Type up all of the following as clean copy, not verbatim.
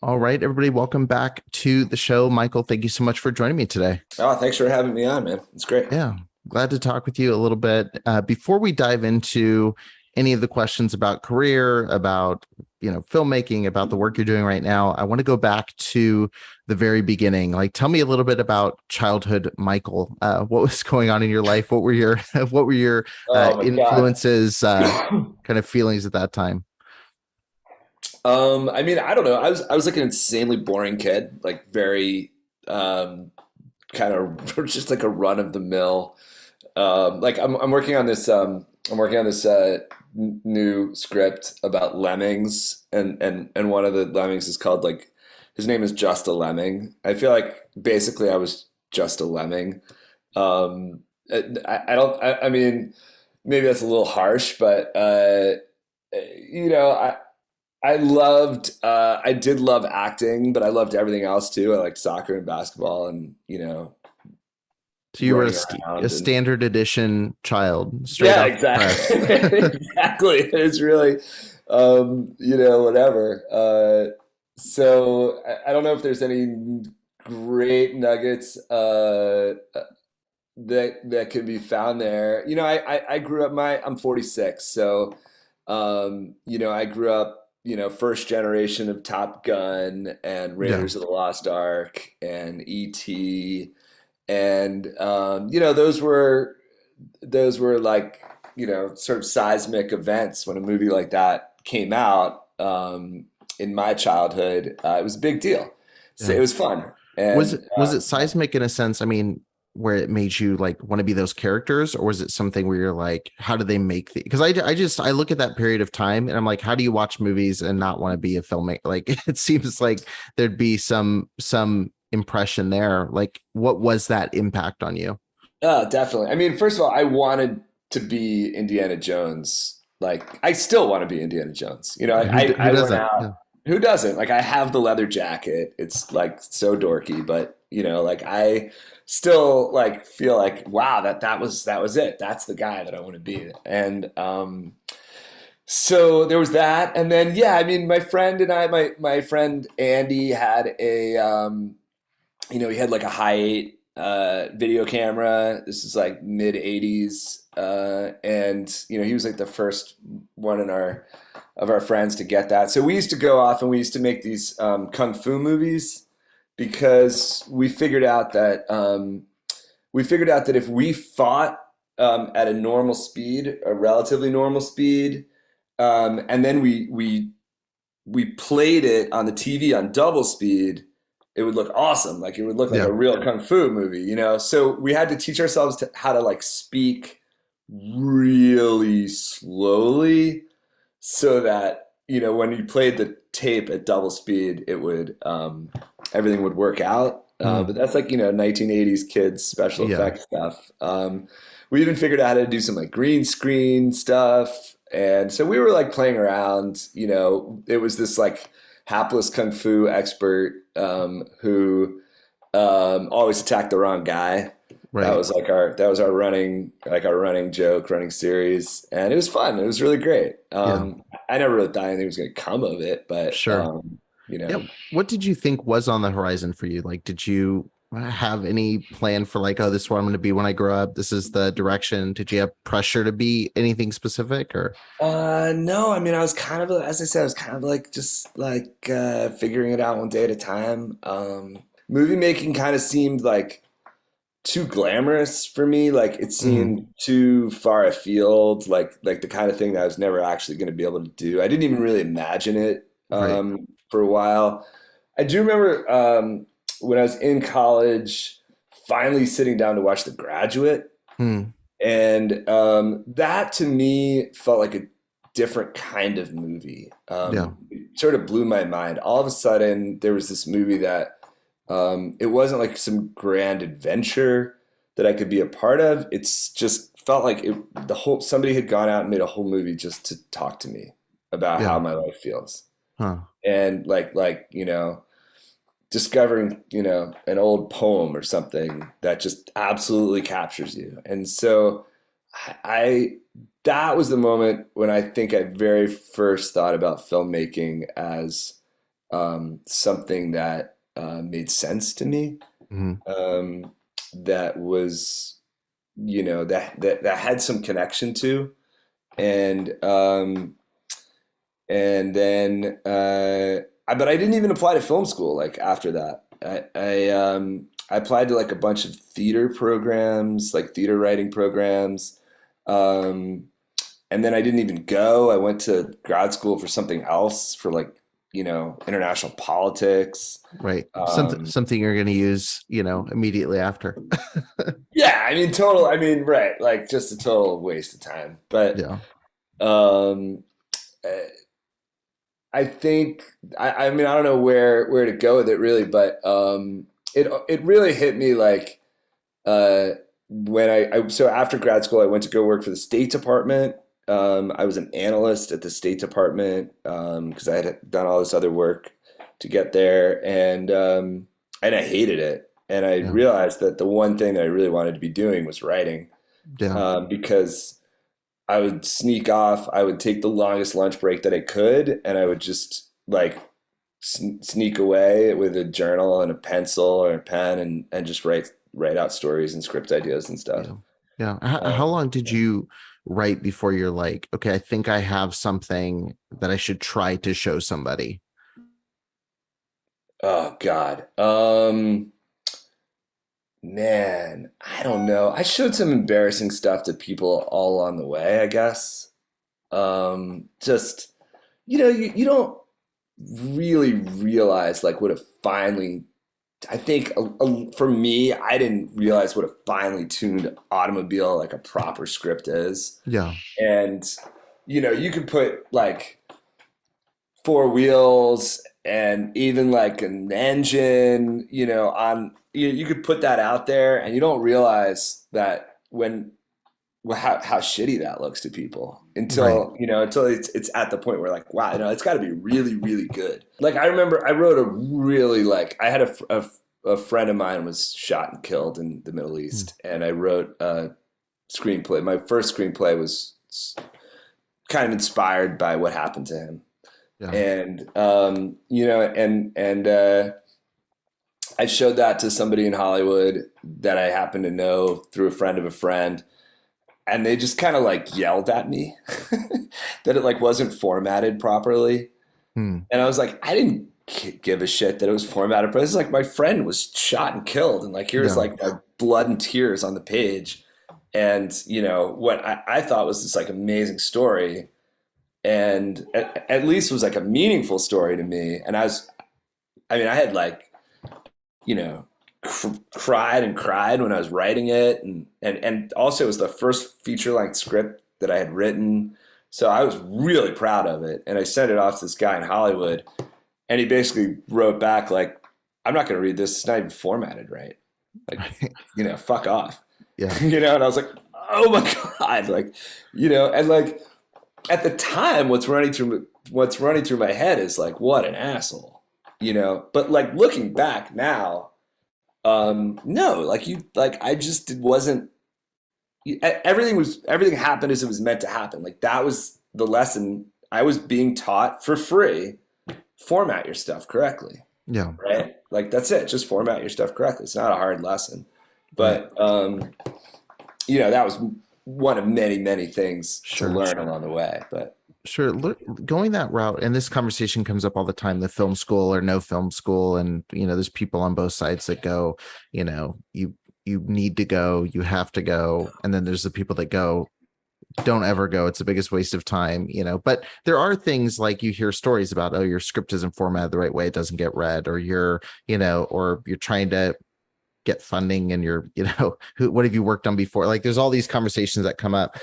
All right, everybody, welcome back to the show. Michael, thank you so much for joining me today. Oh, thanks for having me on, man. It's great. Yeah, glad to talk with you a little bit. Before we dive into any of the questions about career, about filmmaking, about the work you're doing right now, I want to go back to the very beginning. Like, tell me a little bit about childhood Michael. What was going on in your life? What were your Oh my God. influences, kind of feelings at that time? I don't know. I was like an insanely boring kid, like very kind of just like a run of the mill. Like I'm working on this new script about lemmings, and one of the lemmings is called like his name is Just a Lemming. I feel like basically I was just a lemming. Um, I don't. I mean, maybe that's a little harsh, but you know, I did love acting, but I loved everything else too. I liked soccer and basketball and, So you were running a around and standard edition child, straight yeah, off the press. exactly. Exactly. It's really, whatever. So I don't know if there's any great nuggets, that could be found there. I grew up I'm 46, so I grew up, first generation of Top Gun and Yeah. Raiders of the Lost Ark and E.T. and those were like, sort of seismic events when a movie like that came out in my childhood. It was a big deal. So Yeah. it was fun. Was And it was it seismic in a sense? I mean, where it made you like want to be those characters, or was it something where you're like, how do they make the? Because I look at that period of time and I'm like, how do you watch movies and not want to be a filmmaker? Like, it seems like there'd be some impression there. Like, what was that impact on you? Definitely. I mean, first of all, I wanted to be Indiana Jones. Like, I still want to be Indiana Jones. Who I went doesn't? out. Yeah. Who doesn't? Like, I have the leather jacket. It's like so dorky, but like I still like feel like, wow, that was it. That's the guy that I want to be. And so there was that, and then yeah, I mean, my friend and I, my friend Andy had he had like a high eight video camera. This is like mid '80s, and he was like the first one in our friends to get that. So we used to go off and we used to make these kung fu movies because we figured out that if we fought at a normal speed, a relatively normal speed, and then we played it on the TV on double speed, it would look awesome. Like it would look like Yeah. a real kung fu movie. So we had to teach ourselves how to like speak really slowly so that when you played the tape at double speed, it would everything would work out. Mm, But that's like 1980s kids special yeah. effects stuff. We even figured out how to do some like green screen stuff, and so we were like playing around. It was this like hapless kung fu expert who always attacked the wrong guy. That Right. was our running joke, running series, and it was fun. It was really great. Yeah. I never really thought anything was going to come of it, but Sure. Yeah. What did you think was on the horizon for you? Like, did you have any plan for like, oh, this is what I'm going to be when I grow up? This is the direction. Did you have pressure to be anything specific or? No, I mean, I was kind of, as I said, I was kind of like just like figuring it out one day at a time. Movie making kind of seemed like too glamorous for me. Like it Mhm. seemed too far afield, like the kind of thing that I was never actually going to be able to do. I didn't even really imagine it Right. for a while. I do remember when I was in college, finally sitting down to watch The Graduate, Hmm. and that to me felt like a different kind of movie. Yeah. It sort of blew my mind. All of a sudden, there was this movie that it wasn't like some grand adventure that I could be a part of. It's just felt like the whole somebody had gone out and made a whole movie just to talk to me about how Yeah. my life feels, Huh. and like discovering an old poem or something that just absolutely captures you. And so I that was the moment when I think I very first thought about filmmaking as something that made sense to me, Mhm. um, that was, that had some connection to, and then but I didn't even apply to film school like after that. I applied to like a bunch of theater programs, like theater writing programs. Um, and then I didn't even go. I went to grad school for something else, for like, international politics. Right. Um, Something you're going to use, immediately after. yeah, I mean, total. I mean, right, like just a total waste of time. But Yeah. um, uh, I think I mean, I don't know where to go with it really, but it really hit me like uh, when so after grad school I went to go work for the State Department. I was an analyst at the State Department because I had done all this other work to get there, and I hated it. And I Yeah. realized that the one thing that I really wanted to be doing was writing, Yeah. because I would sneak off. I would take the longest lunch break that I could, and I would just like sneak away with a journal and a pencil or a pen, and just write out stories and script ideas and stuff. Yeah. Yeah. How long did Yeah. you write before you're like, okay, I think I have something that I should try to show somebody? Oh God. Man, I don't know. I showed some embarrassing stuff to people all along the way, I guess. Just you don't really realize like what a finely I think for me, I didn't realize what a finely tuned automobile, like a proper script is. Yeah. And, you could put like four wheels and even like an engine, you could put that out there, and you don't realize that how shitty that looks to people Right. until it's at the point where like, wow, it's got to be really really good. Like I remember I wrote a really like I had a friend of mine was shot and killed in the Middle Mm. East, and I wrote a screenplay. My first screenplay was kind of inspired by what happened to him, Yeah. and I showed that to somebody in Hollywood that I happened to know through a friend of a friend, and they just kind of like yelled at me that it like wasn't formatted properly. Hmm. And I was like, I didn't give a shit that it was formatted, but it's like my friend was shot and killed, and like here's Yeah. like my blood and tears on the page, and what I thought was this like amazing story, and at least was like a meaningful story to me. And I mean, I had like you know cried and cried when I was writing it, and also it was the first feature length script that I had written, so I was really proud of it. And I sent it off to this guy in Hollywood, and he basically wrote back like, "I'm not going to read this. It's not even formatted right. Like, fuck off." Yeah. And I was like, "Oh my god!" Like, and like at the time, what's running through my head is like, "What an asshole," But like looking back now, no, like I just wasn't. Everything happened as it was meant to happen. Like that was the lesson I was being taught for free. Format your stuff correctly, Yeah. right? Like that's it. Just format your stuff correctly. It's not a hard lesson, Right. but that was one of many, many things to Sure. learn along the way. But Sure. Look, going that route, and this conversation comes up all the time, the film school or no film school. And, there's people on both sides that go, you need to go, you have to go. And then there's the people that go, don't ever go. It's the biggest waste of time, but there are things like you hear stories about, oh, your script isn't formatted the right way. It doesn't get read, or or you're trying to get funding and you're, what have you worked on before? Like there's all these conversations that come up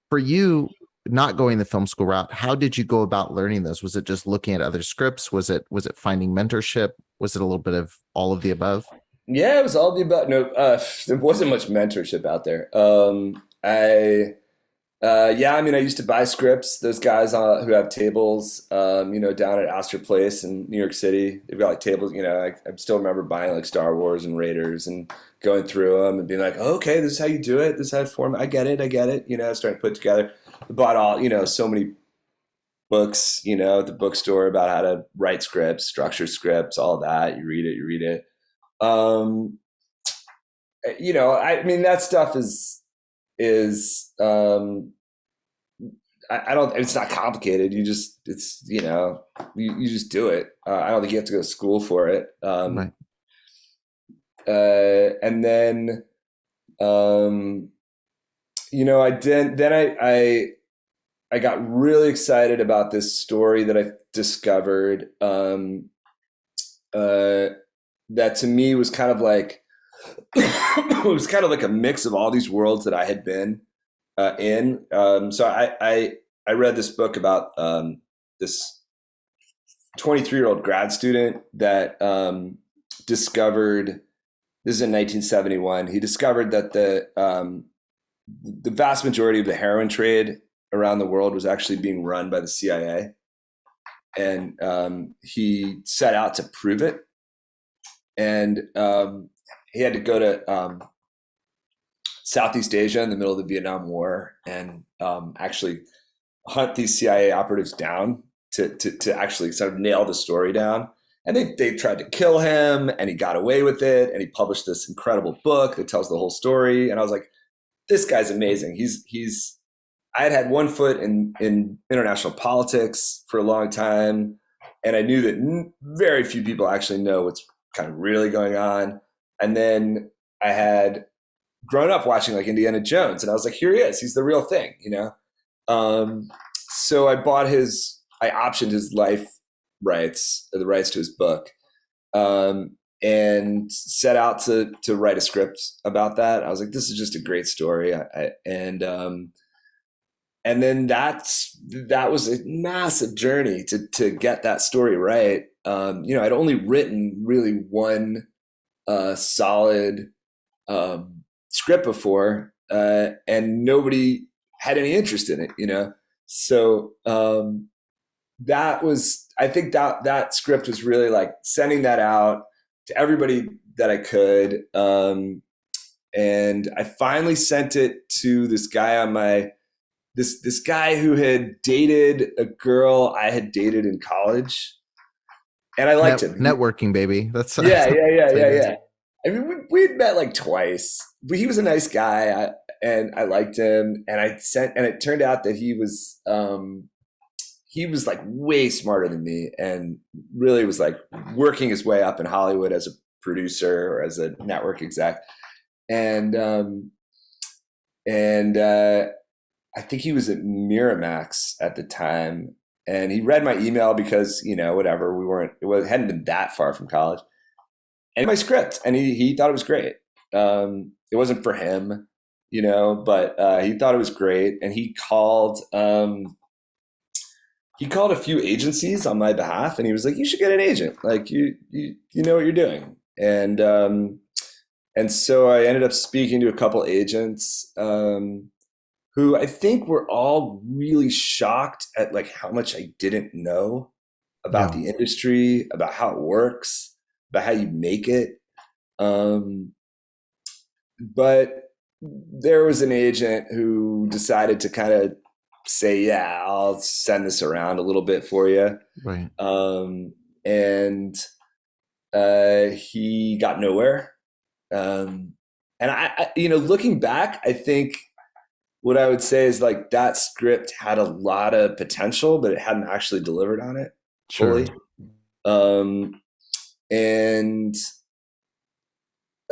for you. Not going the film school route, how did you go about learning this? Was it just looking at other scripts? Was it finding mentorship? Was it a little bit of all of the above? yeah, it was all the about. No, there wasn't much mentorship out there. Yeah, I mean, I used to buy scripts. Those guys who have tables, down at Astor Place in New York City, they've got like tables. I still remember buying like Star Wars and Raiders and going through them and being like, oh, okay, this is how you do it. This is how it's formed. I get it. Starting to put together. Bought all, so many books, you know, at the bookstore about how to write scripts, structure scripts, all that. You read it. Um, you know, I mean, that stuff is I don't, it's not complicated. You just, it's, you know, you just do it. I don't think you have to go to school for it. Right. And then, um, you know, I got really excited about this story that I discovered, that to me was kind of like, it was kind of like a mix of all these worlds that I had been in. So I read this book about this 23-year-old grad student that discovered, this is in 1971. He discovered that the vast majority of the heroin trade around the world was actually being run by the CIA, and he set out to prove it. And he had to go to Southeast Asia in the middle of the Vietnam War and actually hunt these CIA operatives down to actually sort of nail the story down. And they tried to kill him, and he got away with it. And he published this incredible book that tells the whole story. And I was like, this guy's amazing. I had one foot in international politics for a long time, and I knew that very few people actually know what's kind of really going on. And then I had grown up watching like Indiana Jones, and I was like, here he is. He's the real thing, you know? So I optioned his life rights, the rights to his book, and set out to write a script about that. I was like, this is just a great story. And then that was a massive journey to get that story right. You know, I'd only written really one solid script before, and nobody had any interest in it, you know? So I think that script was really like sending that out to everybody that I could. And I finally sent it to this guy on this guy who had dated a girl I had dated in college, and I liked him. Networking, baby. That's Yeah. I mean, we'd met like twice. But he was a nice guy, and I liked him. And it turned out that he was like way smarter than me, and really was like working his way up in Hollywood as a producer or as a network exec. And I think he was at Miramax at the time, and he read my email because, you know, whatever, it hadn't been that far from college, and my script, and he thought it was great. It wasn't for him, you know, but he thought it was great, and he called a few agencies on my behalf, and he was like, you should get an agent, like you know what you're doing. And so I ended up speaking to a couple agents, who I think were all really shocked at like how much I didn't know about the industry, about how it works, about how you make it. But there was an agent who decided to kind of say, yeah, I'll send this around a little bit for you. Right. And he got nowhere. And I, you know, looking back, I think what I would say is like that script had a lot of potential, but it hadn't actually delivered on it fully. Sure. And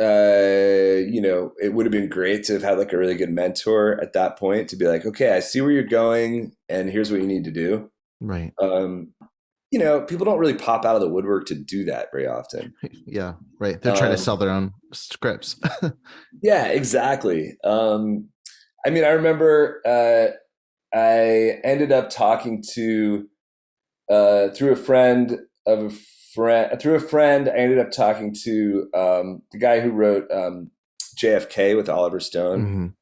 you know, it would have been great to have had like a really good mentor at that point to be like, okay, I see where you're going, and here's what you need to do. Right. You know, people don't really pop out of the woodwork to do that very often. Yeah, right. They're trying to sell their own scripts. Yeah, exactly. I mean, I remember I ended up talking to through a friend, I ended up talking to the guy who wrote JFK with Oliver Stone.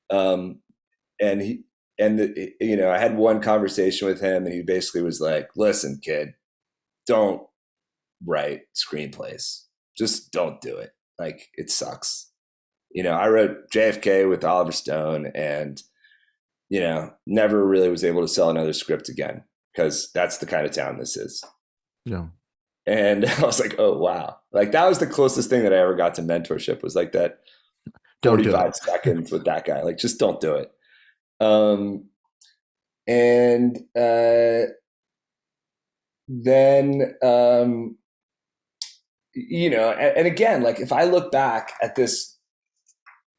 Mm-hmm. You know, I had one conversation with him, and he basically was like, listen, kid, don't write screenplays. Just don't do it. Like, it sucks. You know, I wrote JFK with Oliver Stone, and, you know, never really was able to sell another script again because that's the kind of town this is. Yeah. And I was like, oh, wow. Like that was the closest thing that I ever got to mentorship, was like that Don't do it. 45 seconds with that guy. Like, just don't do it. Um, and then, you know, and again, like if I look back at this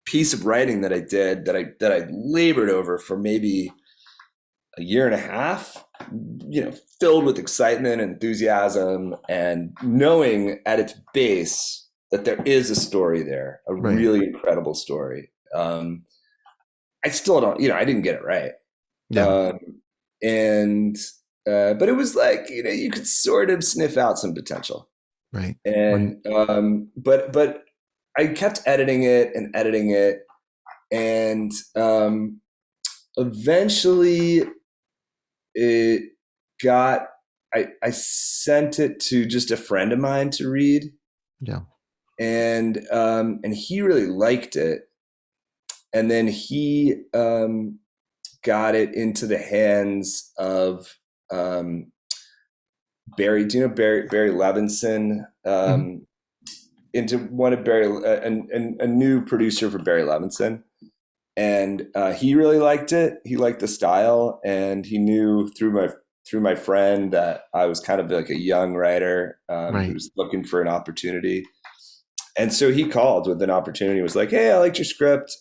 piece of writing that I did, that I labored over for maybe a year and a half, you know, filled with excitement and enthusiasm, and knowing at its base that there is a story there, a Right. really incredible story. I still don't, you know, I didn't get it right. Yeah. Um, and, but it was like, you know, you could sort of sniff out some potential. Right. Right. And, but I kept editing it. And, eventually it got, I sent it to just a friend of mine to read, Yeah. and he really liked it. And then he got it into the hands of Barry. Do you know Barry Levinson? Mhm. Into one of Barry, a new producer for Barry Levinson, and he really liked it. He liked the style, and he knew through my friend that I was kind of like a young writer who Right. was looking for an opportunity. And so he called with an opportunity. Was like, "Hey, I liked your script.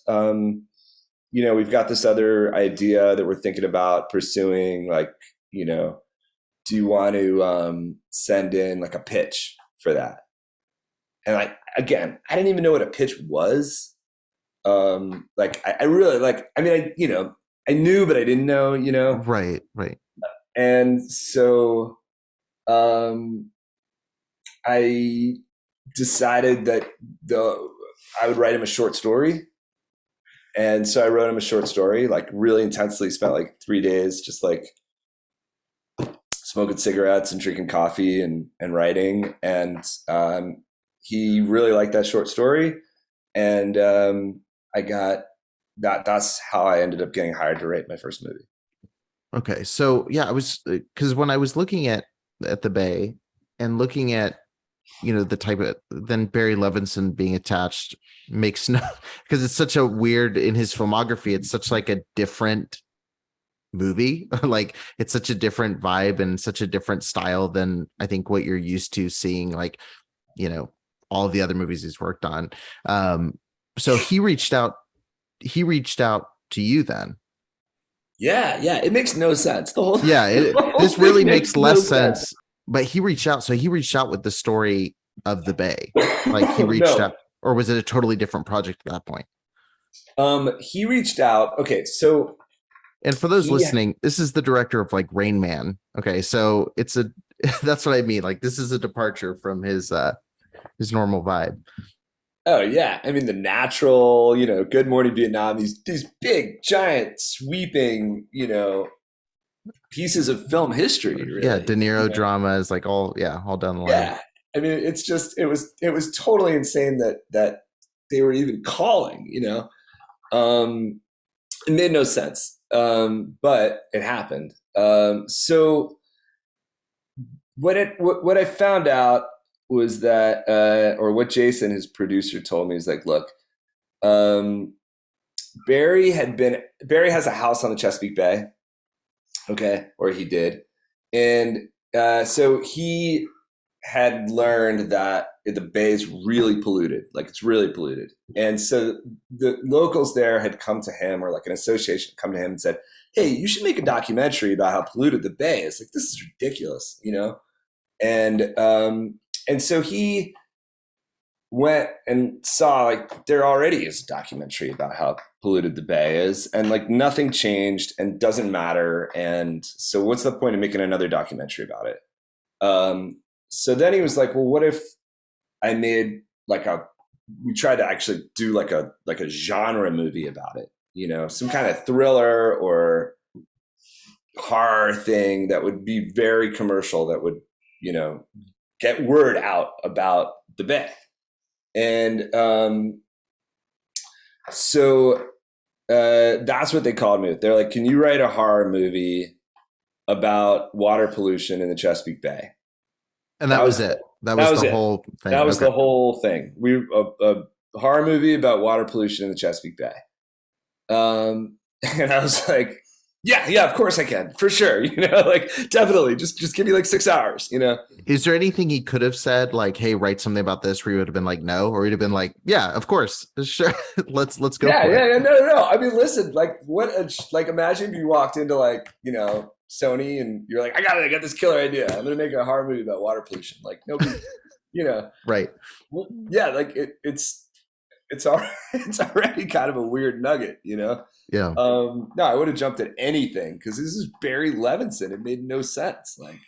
You know, we've got this other idea that we're thinking about pursuing. Like, you know, do you want to send in like a pitch for that?" And again, I didn't even know what a pitch was. Like, I really like. I mean, you know, I knew, but I didn't know. You know, Right. Right. and so um, I decided that I would write him a short story. And so I wrote him a short story, like really intensely, spent like 3 days just like smoking cigarettes and drinking coffee and writing. And he really liked that short story. And I got that's how I ended up getting hired to write my first movie. Okay. So yeah, I was because when I was looking at the Bay and looking at the type of then Barry Levinson being attached makes no because it's such a weird in his filmography. It's such like a different movie. Like it's such a different vibe and such a different style than I think what you're used to seeing. Like all of the other movies he's worked on. So he reached out. He reached out to you then. Yeah, yeah, it makes no sense. The whole, Yeah, the whole this thing really makes makes no less sense. sense. But he reached out. So he reached out with the story of the Bay. Like he reached No, out, or was it a totally different project at that point? he reached out. Okay, so And for those he, listening, this is the director of like Rain Man. Okay, so it's a that's what I mean. Like this is a departure from his normal vibe. oh yeah, I mean The Natural, you know, Good Morning Vietnam, these big, giant, sweeping, you know, pieces of film history, Yeah, De really. You Niro know, drama is like all down the line. yeah. I mean, it's just it was totally insane that they were even calling. You know, it made no sense, but it happened. So what I found out was that, or what Jason, his producer, told me is like, look, um, Barry has a house on the Chesapeake Bay, okay, or he did, and so he had learned that the bay is really polluted, like it's really polluted, and so the locals there had come to him, or like an association come to him and said, "Hey, you should make a documentary about how polluted the bay is. Like this is ridiculous, you know." And so he went and saw like there already is a documentary about how polluted the bay is, and like nothing changed and doesn't matter, and so what's the point of making another documentary about it? So then he was like, well, what if I made like we tried to actually do like a genre movie about it, you know, some kind of thriller or horror thing that would be very commercial, that would, you know, get word out about the bay. And so that's what they called me. They're like, can you write a horror movie about water pollution in the Chesapeake Bay. And That that was was it. That that was was the it. whole thing. That was Okay. the whole thing. A horror movie about water pollution in the Chesapeake Bay. And I was like, yeah, of course I can, for sure. Like definitely, just give me like 6 hours. Is there anything he could have said, like, "Hey, write something about this," where he would have been like, "No," or he'd have been like, "Yeah, of course, sure, let's go Yeah, for it." yeah, no. I mean, listen, like, like, imagine if you walked into like, Sony, and you're like, I got this killer idea. I'm gonna make a horror movie about water pollution. Like, nobody, you know, Right. well, yeah, like it's already, it's already kind of a weird nugget. Yeah. No, I would have jumped at anything because this is Barry Levinson. It made no sense. Like,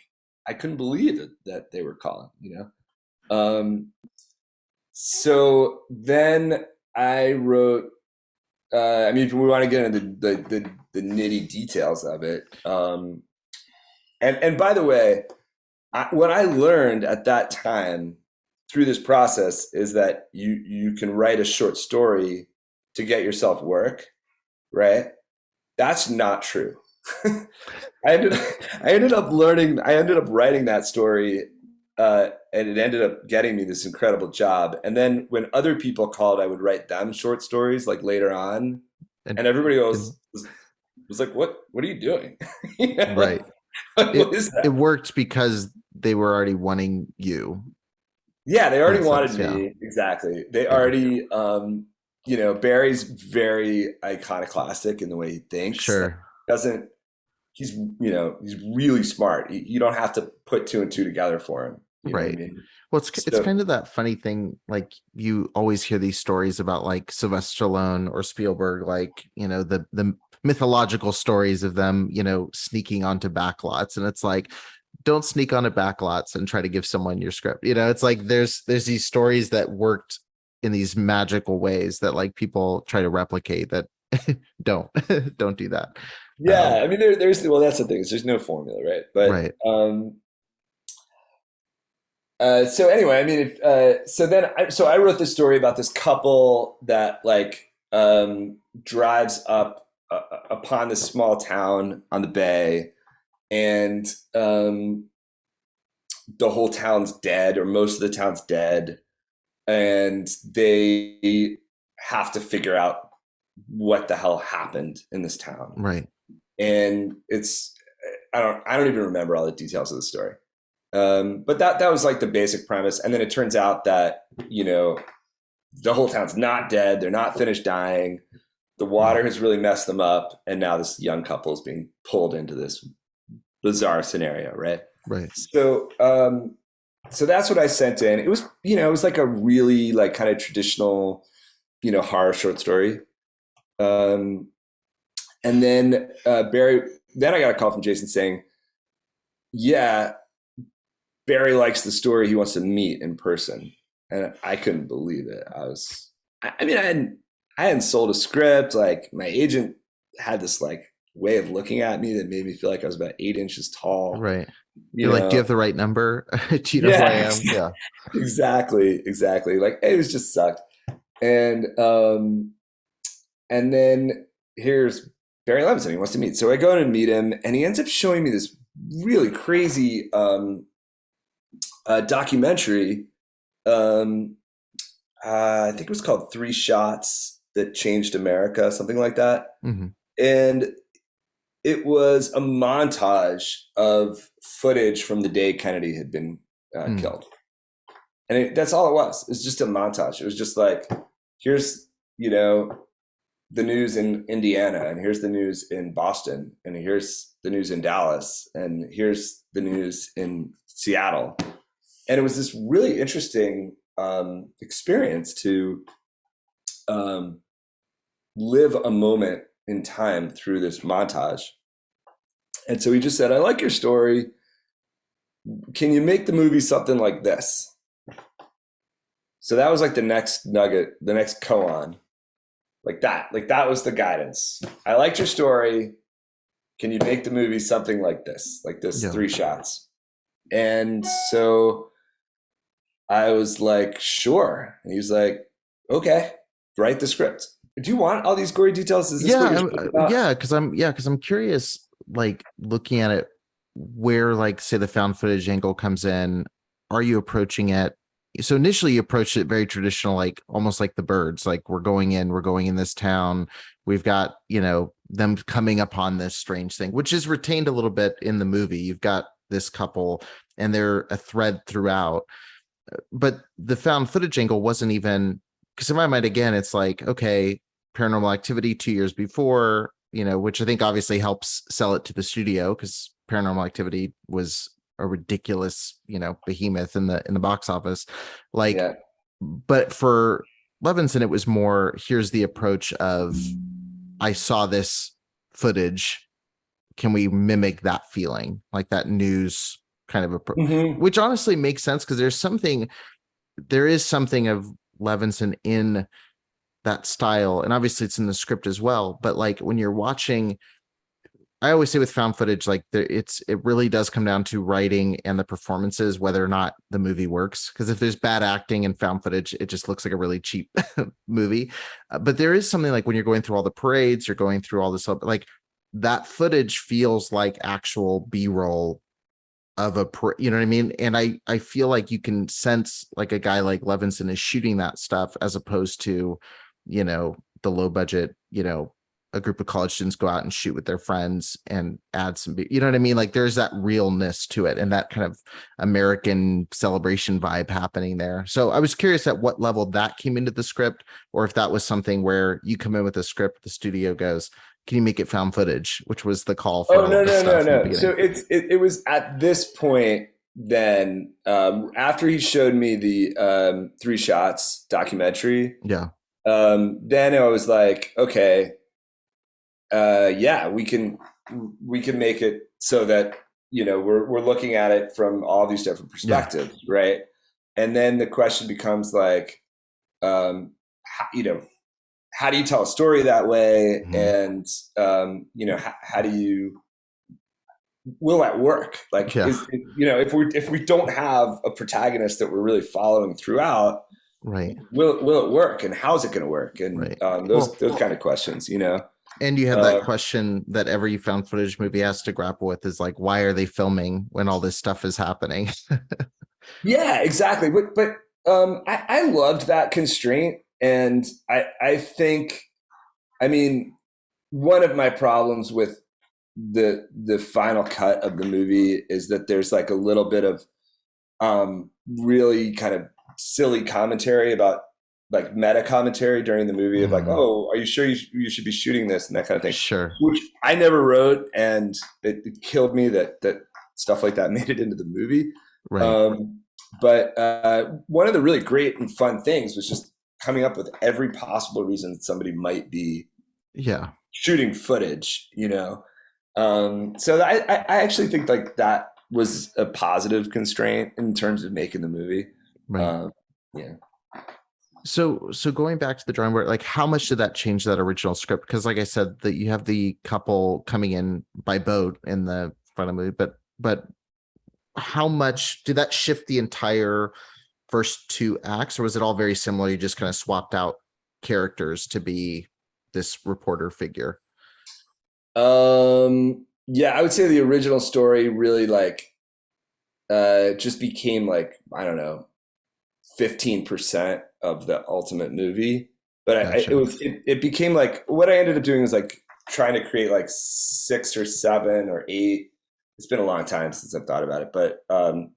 I couldn't believe it that they were calling. So then I wrote. I mean, if we want to get into the nitty details of it, and by the way, what I learned at that time through this process is that you can write a short story to get yourself work, right? That's not true. I ended up writing that story, and it ended up getting me this incredible job. And then when other people called, I would write them short stories like later on, and everybody was like, "What are you doing?" Right. What is that? It worked because they were already wanting you. Yeah, they already wanted sense, me. Exactly. They already, Barry's very iconoclastic in the way he thinks. Sure. Like, he's really smart. You don't have to put 2 and 2 together for him. You know what I Right. mean? Well, it's kind of that funny thing. Like, you always hear these stories about like Sylvester Stallone or Spielberg, like, the mythological stories of them, sneaking onto backlots. And it's like, don't sneak onto backlots and try to give someone your script. It's like there's these stories that worked in these magical ways that like people try to replicate that don't do that. Yeah, I mean, there's that's the thing. There's no formula, right? But right. So anyway, I mean, so I wrote this story about this couple that like drives up upon this small town on the bay, and the whole town's dead, or most of the town's dead, and they have to figure out what the hell happened in this town. Right. And I don't even remember all the details of the story. But that was like the basic premise. And then it turns out that, the whole town's not dead. They're not finished dying. The water has really messed them up. And now this young couple is being pulled into this bizarre scenario. Right. Right. So that's what I sent in. It was, it was like a really like kind of traditional, horror short story. And then then I got a call from Jason saying, yeah, Barry likes the story. He wants to meet in person. And I couldn't believe it. I hadn't sold a script. Like, my agent had this like way of looking at me that made me feel like I was about 8 inches tall. Right. You're like, do you have the right number? Do you know who I am? Yeah. Exactly. Like, it was just sucked. And then here's Barry Levinson. He wants to meet. So I go in and meet him, and he ends up showing me this really crazy documentary. I think it was called 3 Shots That Changed America, something like that. Mm-hmm. And it was a montage of footage from the day Kennedy had been killed. And that's all it was. It's just a montage. It was just like, here's, the news in Indiana, and here's the news in Boston, and here's the news in Dallas, and here's the news in Seattle. And it was this really interesting experience to live a moment in time through this montage. And so he just said, I like your story. Can you make the movie something like this? So that was like the next nugget, the next koan. Like that was the guidance. I liked your story. Can you make the movie something like this? Like this, yeah. 3 shots. And so I was like, sure. And he was like, okay, write the script. Do you want all these gory details? Is this what you're because I'm curious, like, looking at it where like say the found footage angle comes in, are you approaching it? So initially you approached it very traditional, like almost like the birds, like we're going in this town. We've got, them coming upon this strange thing, which is retained a little bit in the movie. You've got this couple and they're a thread throughout. But the found footage angle wasn't even, because in my mind, again, it's like, okay, Paranormal Activity 2 years before, which I think obviously helps sell it to the studio because Paranormal Activity was a ridiculous, behemoth in the box office. Like, Yeah. but for Levinson, it was more, here's the approach of, I saw this footage. Can we mimic that feeling, like that news kind of approach? Hmm. Which honestly makes sense because there is something of Levinson in that style, and obviously it's in the script as well. But like when you're watching, I always say with found footage, like it really does come down to writing and the performances, whether or not the movie works. Because if there's bad acting and found footage, it just looks like a really cheap movie. But there is something like when you're going through all the parades, you're going through all this, like that footage feels like actual B-roll of you know what I mean? And I feel like you can sense like a guy like Levinson is shooting that stuff as opposed to, the low budget, a group of college students go out and shoot with their friends and add some, you know what I mean? Like there's that realness to it and that kind of American celebration vibe happening there. So I was curious at what level that came into the script, or if that was something where you come in with a script, the studio goes, can you make it found footage, which was the call for Oh, a lot no, of the no, no, stuff in the no. So beginning. it was at this point then, after he showed me the Three Shots documentary, Yeah. then I was like, okay, yeah, we can make it so that we're looking at it from all these different Yeah. perspectives, right? And then the question becomes like, how, how do you tell a story that way? Mhm. And how do you will that work? Like, Yeah. if we don't have a protagonist that we're really following throughout, Right. will it work, and how's it going to work? And Right. those kind of questions. And you have that Uh, question that every found footage movie has to grapple with is like, why are they filming when all this stuff is happening? yeah, exactly. But I loved that constraint, and I think, I mean, one of my problems with the final cut of the movie is that there's like a little bit of really kind of silly commentary about, like, meta commentary during the movie of like, Mhm. oh, are you sure you should be shooting this, and that kind of thing, Sure. which I never wrote, and it killed me that stuff like that made it into the movie. Right. Um, but one of the really great and fun things was just coming up with every possible reason that somebody might be Yeah. shooting footage. So I actually think like that was a positive constraint in terms of making the movie. Right. Um, yeah. So going back to the drawing board, like how much did that change that original script? Because like I said, that you have the couple coming in by boat in the front of the movie, but how much did that shift the entire first two acts, or was it all very similar? You just kind of swapped out characters to be this reporter figure. Yeah, I would say the original story really like just became like, I don't know, 15% of the ultimate movie. But Gotcha. it became like, what I ended up doing was like trying to create like 6 or 7 or 8. It's been a long time since I've thought about it, but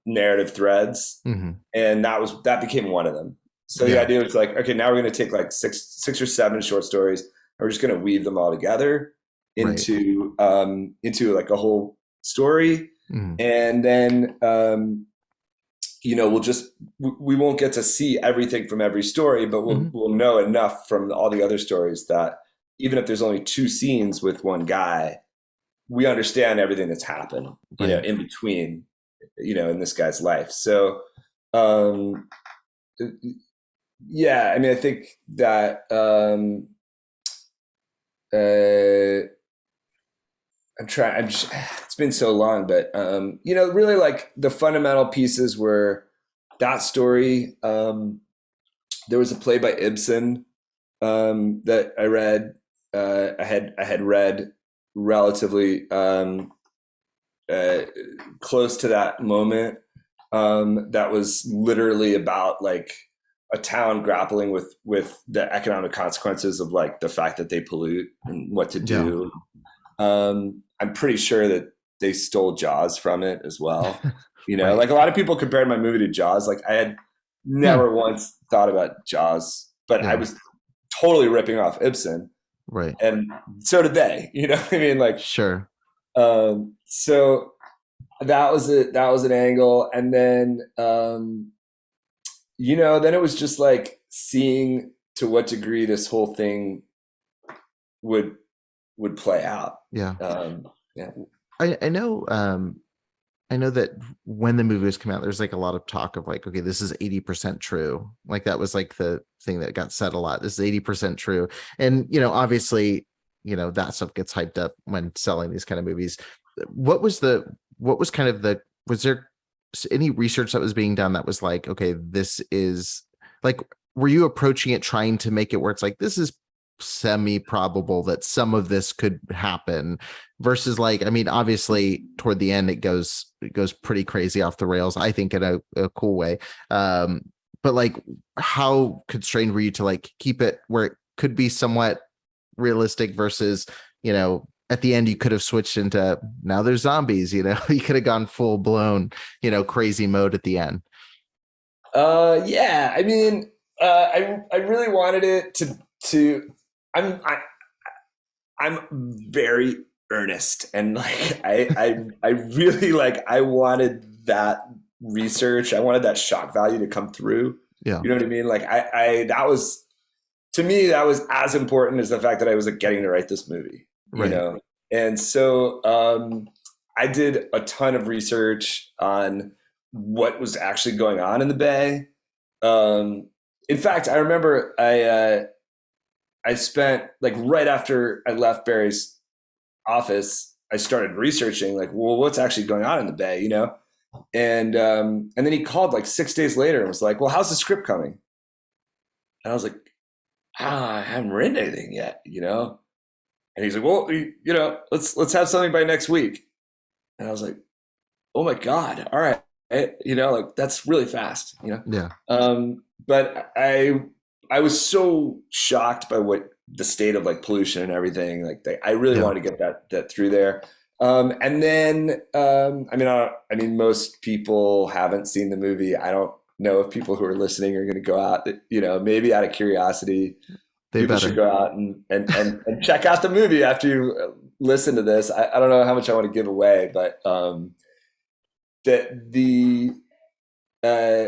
narrative threads, Hmm. and that became one of them. So the Yeah. idea was like, okay, now we're going to take like six or 7 short stories, and we're just going to weave them all together Right. into like a whole story, Mhm. and then we won't get to see everything from every story, but we'll Mhm. we'll know enough from all the other stories that even if there's only 2 scenes with one guy, we understand everything that's happened, Right. in between, in this guy's life. So, um, yeah, I mean, I think that uh, I'm trying. It's been so long, but really like the fundamental pieces were that story. There was a play by Ibsen that I read. I had read relatively uh, close to that moment, that was literally about like a town grappling with the economic consequences of like the fact that they pollute and what to Yeah. do. I'm pretty sure that they stole Jaws from it as well. You know, Right. like a lot of people compared my movie to Jaws. Like I had Hmm. never once thought about Jaws, but I Yeah. was totally ripping off Ibsen, Right. and so did they. You know what I mean? Like, Sure. so that was it. That was an angle, and then you know, then it was just like seeing to what degree this whole thing would would play out. Yeah. Yeah. I know I know that when the movie was coming out, there's like a lot of talk of like, okay, this is 80% true. Like that was like the thing that got said a lot. This is 80% true. And obviously, that stuff gets hyped up when selling these kind of movies. What was kind of was there any research that was being done that was like, okay, this is like, were you approaching it trying to make it where it's like, this is semi probable that some of this could happen versus like, I mean, obviously toward the end it goes pretty crazy off the rails, I think, in a cool way. But like, how constrained were you to like keep it where it could be somewhat realistic versus, at the end you could have switched into now there's zombies, you could have gone full blown, crazy mode at the end. Yeah. I mean, I really wanted it to. I'm I, I'm very earnest, and like I really like I wanted that research. I wanted that shock value to come through. Yeah. You know what I mean? Like I that was, to me, that was as important as the fact that I was like getting to write this movie. You Right. know, and so I did a ton of research on what was actually going on in the Bay. Um, in fact, I remember I spent like right after I left Barry's office, I started researching like, well, what's actually going on in the Bay, you know? And then he called like 6 days later and was like, well, how's the script coming? And I was like, I haven't written anything yet, you know? And he's like, well, you know, let's have something by next week. And I was like, oh my God, all right. You know, like that's really fast, you know? Yeah. But I was so shocked by what the state of like pollution and everything. Like I really Yeah. wanted to get that through there. And then I mean, most people haven't seen the movie. I don't know if people who are listening are going to go out. You know, maybe out of curiosity, They people should better. go out and check out the movie after you listen to this. I don't know how much I want to give away, but that the uh,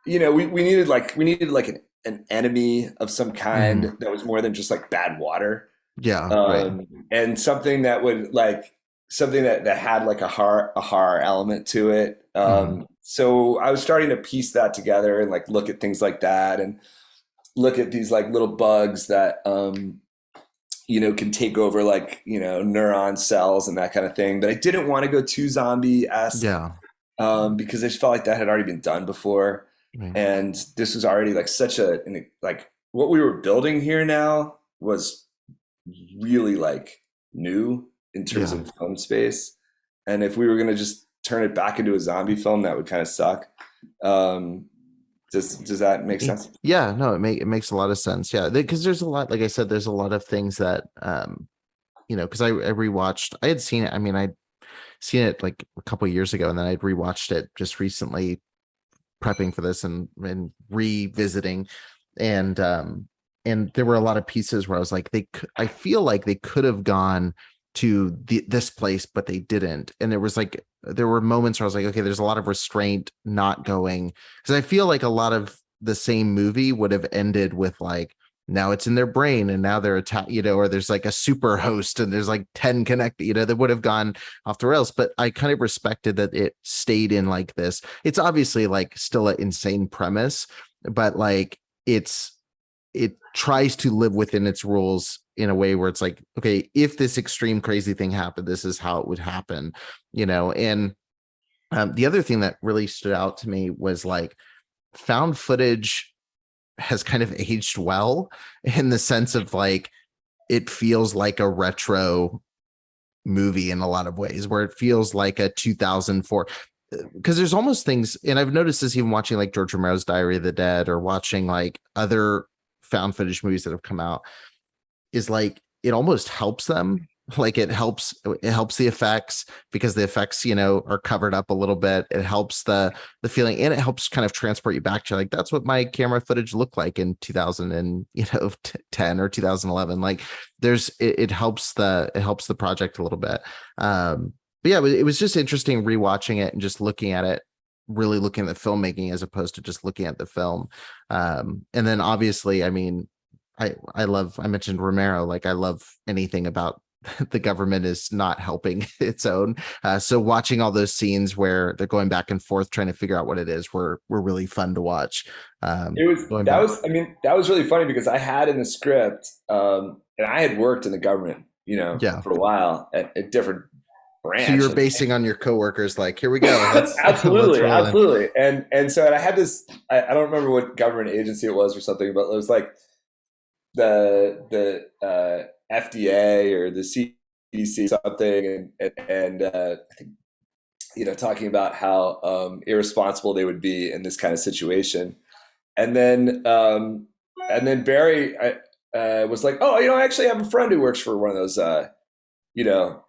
you know, we needed like an enemy of some Mhm. kind that was more than just like bad water, Yeah. Right. and something that would like something that had like a horror element to it. Mhm. So I was starting to piece that together and like look at things like that and look at these like little bugs that you know, can take over like, you know, neuron cells and that kind of thing. But I didn't want to go too zombie-esque, Yeah. because I just felt like that had already been done before, Right. and this was already like such like what we were building here now was really like new in terms Yeah. of film space, and if we were gonna just turn it back into a zombie film, that would kind of suck. Um, does that make sense? Yeah, no, it makes a lot of sense. Yeah, because there's a lot, like I said, there's a lot of things that because I rewatched. I had seen it. I mean, I'd seen it like a couple years ago, and then I'd rewatched it just recently, prepping for this and revisiting, and and there were a lot of pieces where I was like, I feel like they could have gone to this place, but they didn't. And there were moments where I was like, okay, there's a lot of restraint not going, because I feel like a lot of the same movie would have ended with like, now it's in their brain and now they're attacked, or there's like a super host and there's like 10 connected, that would have gone off the rails. But I kind of respected that it stayed in like this. It's obviously like still an insane premise, but like it tries to live within its rules in a way where it's like, okay, if this extreme crazy thing happened, this is how it would happen, and the other thing that really stood out to me was like found footage has kind of aged well, in the sense of like it feels like a retro movie in a lot of ways, where it feels like a 2004, because there's almost things, and I've noticed this even watching like George Romero's Diary of the Dead or watching like other found footage movies that have come out, is like it almost helps them. Like it helps the effects, because the effects, are covered up a little bit. It helps the feeling, and it helps kind of transport you back to like, that's what my camera footage looked like in 2000 and 10 or 2011. Like it helps the project a little bit. But yeah, it was just interesting rewatching it and just looking at it, really looking at the filmmaking as opposed to just looking at the film. And then obviously, I mean, I mentioned Romero, like I love anything about the government is not helping its own. So watching all those scenes where they're going back and forth trying to figure out what it is were really fun to watch. It was Going that back. was I mean that was really funny because I had in the script, and I had worked in the government, Yeah. for a while at different So you branch. were basing on your coworkers, like, here we go. Let's Absolutely, roll in. absolutely. And I had this. I don't remember what government agency it was or something, but it was like the FDA or the CDC something, and I think talking about how irresponsible they would be in this kind of situation, and then Barry was like, oh, I actually have a friend who works for one of those you know.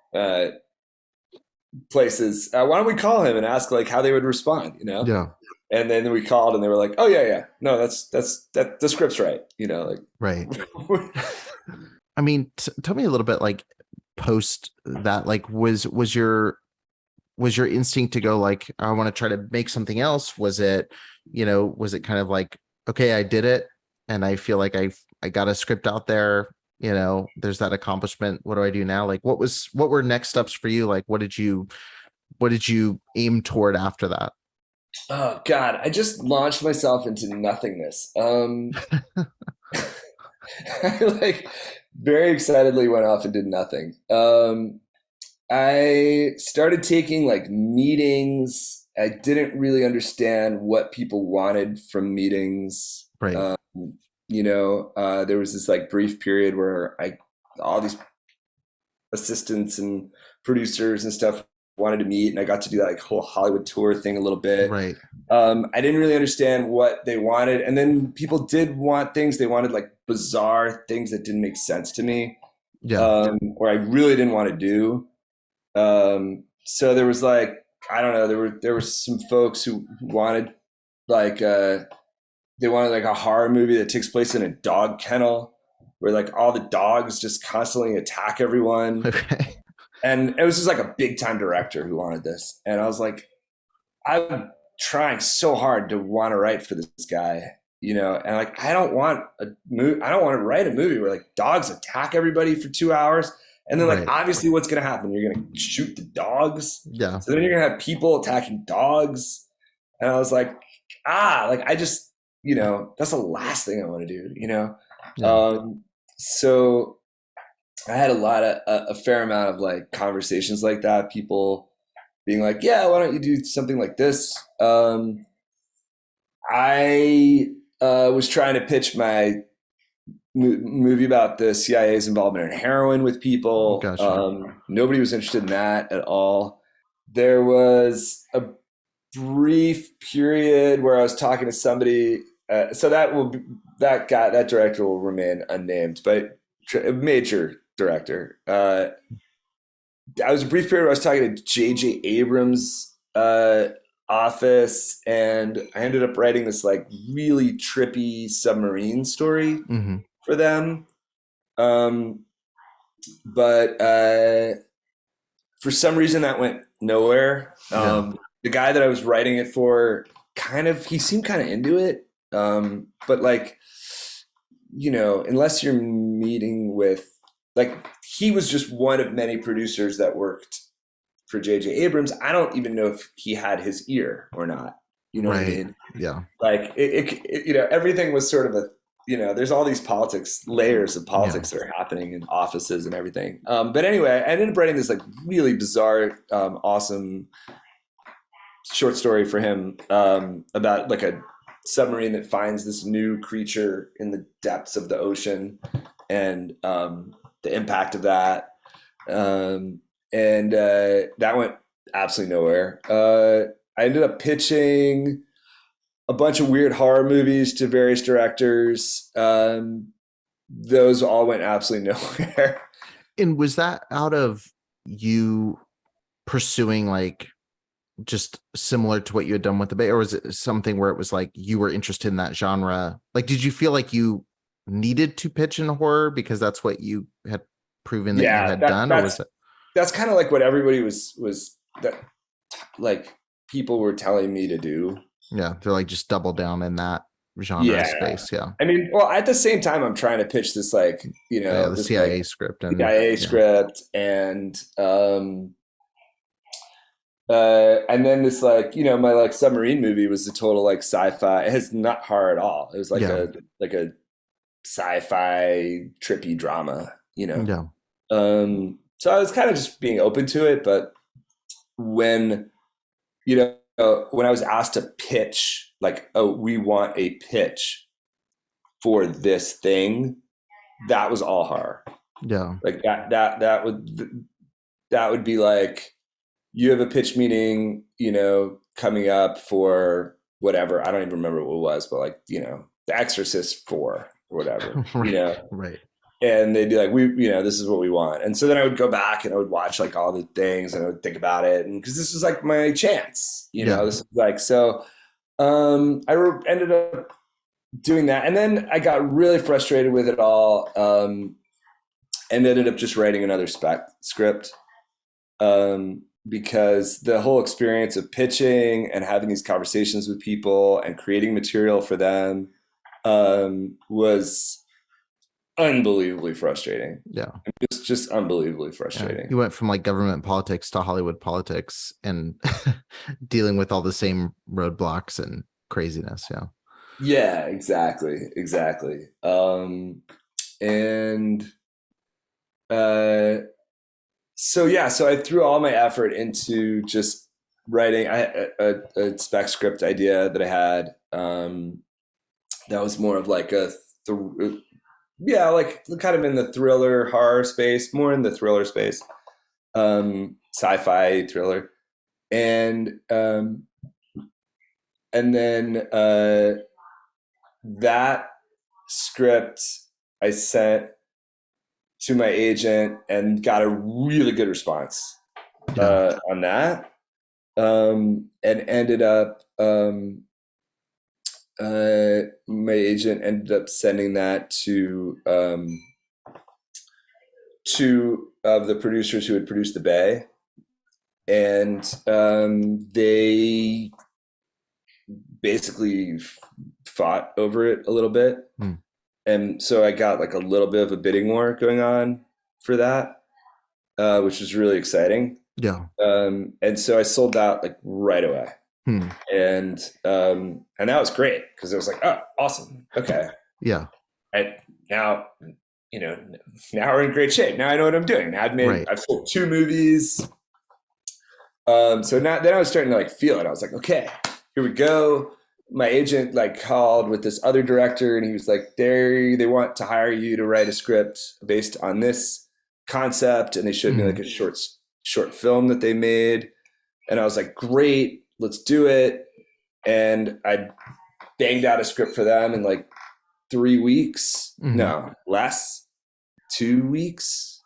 Places. Why don't we call him and ask like how they would respond? Yeah. And then we called and they were like, "Oh yeah, no, that the script's right." Right. I mean, tell me a little bit, like, post that, like, was your instinct to go like, I want to try to make something else? Was it kind of like, okay, I did it and I feel like I got a script out there, there's that accomplishment. What do I do now? Like, what were next steps for you? Like, what did you aim toward after that? Oh God, I just launched myself into nothingness. I like very excitedly went off and did nothing. I started taking like meetings. I didn't really understand what people wanted from meetings. Right. There was this like brief period where all these assistants and producers and stuff wanted to meet, and I got to do that like whole Hollywood tour thing a little bit. Right. I didn't really understand what they wanted, and then people did want things. They wanted like bizarre things that didn't make sense to me, Yeah. or I really didn't want to do. So there was like, I don't know, there were some folks who wanted like they wanted like a horror movie that takes place in a dog kennel where like all the dogs just constantly attack everyone. Okay. And it was just like a big time director who wanted this. And I was like, I'm trying so hard to want to write for this guy, and like, I don't want to write a movie where like dogs attack everybody for 2 hours. And then like, Right. obviously what's going to happen? You're going to shoot the dogs. Yeah. So then you're going to have people attacking dogs. And I was like, like I just, that's the last thing I want to do, Yeah. So I had a fair amount of like conversations like that. People being like, yeah, why don't you do something like this? I was trying to pitch my movie about the CIA's involvement in heroin with people. Gotcha. Nobody was interested in that at all. There was a brief period where I was talking to somebody. So that director will remain unnamed, but a major director. I was a brief period where I was talking to J.J. Abrams' office, and I ended up writing this like really trippy submarine story Hmm. for them. But for some reason that went nowhere. Yeah. The guy that I was writing it for, he seemed kind of into it. But like, unless you're meeting with, like, he was just one of many producers that worked for J.J. Abrams. I don't even know if he had his ear or not. You know what I Right. mean? Yeah. Like everything was sort of there's all these layers of Yeah. politics that are happening in offices and everything. But anyway, I ended up writing this like really bizarre, awesome short story for him about like a submarine that finds this new creature in the depths of the ocean, and the impact of that. and that went absolutely nowhere. I ended up pitching a bunch of weird horror movies to various directors. Those all went absolutely nowhere. And was that out of you pursuing like just similar to what you had done with the Bay, or was it something where it was like you were interested in that genre? Like, did you feel like you needed to pitch in horror because that's what you had proven that you had done, or was it? That's kind of like what everybody was that like people were telling me to do. Yeah, they're like just double down in that genre space. Yeah, I mean, well, at the same time, I'm trying to pitch this like the this CIA like, script and CIA script, and then this like my like submarine movie was a total like sci-fi. It's not horror at all. It was like a sci-fi trippy drama. Yeah. So I was kind of just being open to it, but when when I was asked to pitch, like, oh, we want a pitch for this thing, that was all horror. Yeah. Like that would be like, you have a pitch meeting, coming up for whatever. I don't even remember what it was, but like, The Exorcist 4 or whatever, Right. And they'd be like, this is what we want. And so then I would go back and I would watch like all the things and I would think about it. And cause this was like my chance, this is like, so, ended up doing that. And then I got really frustrated with it all. And ended up just writing another spec script. Because the whole experience of pitching and having these conversations with people and creating material for them, was unbelievably frustrating. Yeah. Just unbelievably frustrating. Yeah. You went from like government politics to Hollywood politics and dealing with all the same roadblocks and craziness. Yeah. Yeah, exactly. So I threw all my effort into just writing a spec script idea that I had. That was more of like like kind of in the thriller horror space, more in the thriller space, sci-fi thriller, and then that script I sent to my agent and got a really good response on that, and ended up my agent ended up sending that to two of the producers who had produced The Bay, and they basically fought over it a little bit. And so I got like a little bit of a bidding war going on for that, which was really exciting. Yeah. And so I sold out like right away. And that was great because it was like, oh, awesome. Okay. Yeah. And now we're in great shape. Now I know what I'm doing. I've sold 2 movies. So now then I was starting to like feel it. I was like, okay, here we go. My agent like called with this other director and he was like, they want to hire you to write a script based on this concept. And they showed me like a short film that they made. And I was like, great, let's do it. And I banged out a script for them in like 3 weeks. No, less, 2 weeks,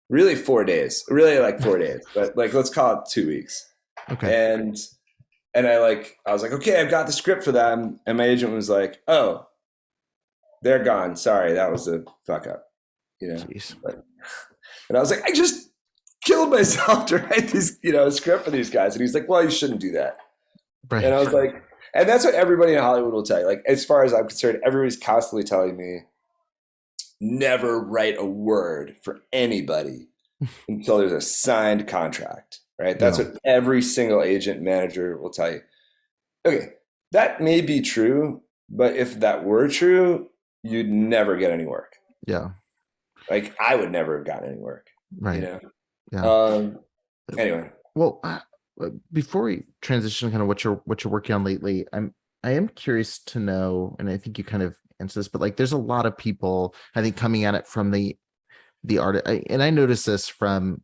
really 4 days, really like 4 days, but like, let's call it 2 weeks. Okay. And I was like, okay, I've got the script for them. And my agent was like, oh, they're gone. Sorry, that was a fuck up. And I was like, I just killed myself to write this, script for these guys. And he's like, well, you shouldn't do that. Right. And I was like, and that's what everybody in Hollywood will tell you. Like, as far as I'm concerned, everybody's constantly telling me, never write a word for anybody until there's a signed contract. Right. That's what every single agent manager will tell you. Okay, that may be true, but if that were true, you'd never get any work. Yeah. Like I would never have gotten any work. Right. Yeah. Anyway. Well, before we transition kind of what you're working on lately, I am curious to know, and I think you kind of answered this, but like there's a lot of people I think coming at it from the art, and I noticed this from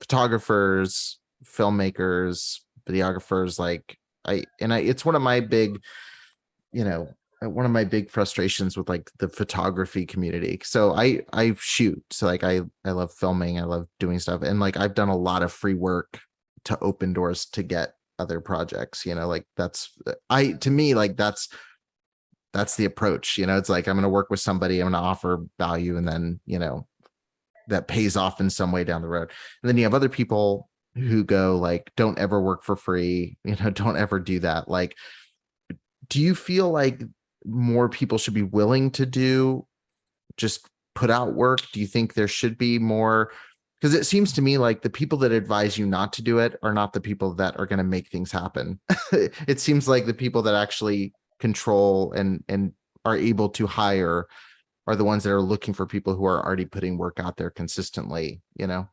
photographers, filmmakers, videographers, like it's one of my big, you know, one of my big frustrations with like the photography community. So I shoot. So like I love filming, I love doing stuff. And like I've done a lot of free work to open doors to get other projects, you know, like that's to me, like that's the approach, you know. It's like I'm going to work with somebody, I'm going to offer value, and then, you know, that pays off in some way down the road. And then you have other people who go like, don't ever work for free, you know, don't ever do that. Like, do you feel like more people should be willing to do just put out work? Do you think there should be more? Because it seems to me like the people that advise you not to do it are not the people that are going to make things happen. It seems like the people that actually control and are able to hire are the ones that are looking for people who are already putting work out there consistently, you know?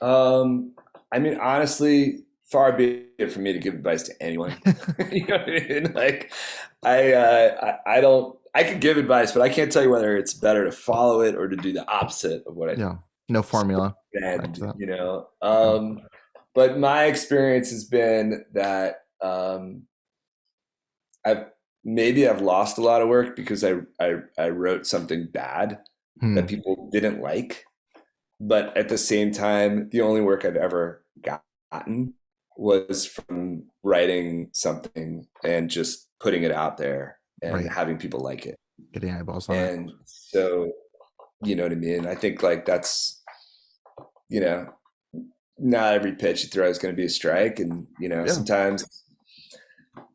I mean, honestly, far be it for me to give advice to anyone. You know what I mean? Like, I don't. I could give advice, but I can't tell you whether it's better to follow it or to do the opposite of what I Yeah, no formula. and you know. But my experience has been that I've lost a lot of work because I wrote something bad that people didn't like. But at the same time, the only work I've ever gotten was from writing something and just putting it out there and Right. having people like it. Getting eyeballs on it. And so, you know what I mean? I think like that's, you know, not every pitch you throw is going to be a strike. And, you know, Yeah. sometimes,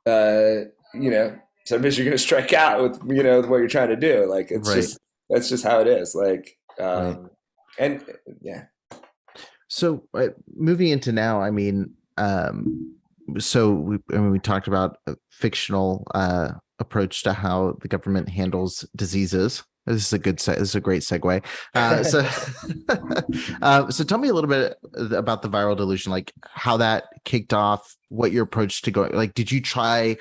you know, sometimes you're going to strike out with, you know, what you're trying to do. Like, it's Right. just, that's just how it is. Like, Right. and yeah. So moving into now, I mean, so we talked about a fictional approach to how the government handles diseases. This is a this is a great segue. So tell me a little bit about the viral delusion, like how that kicked off, what your approach to going, like, did you try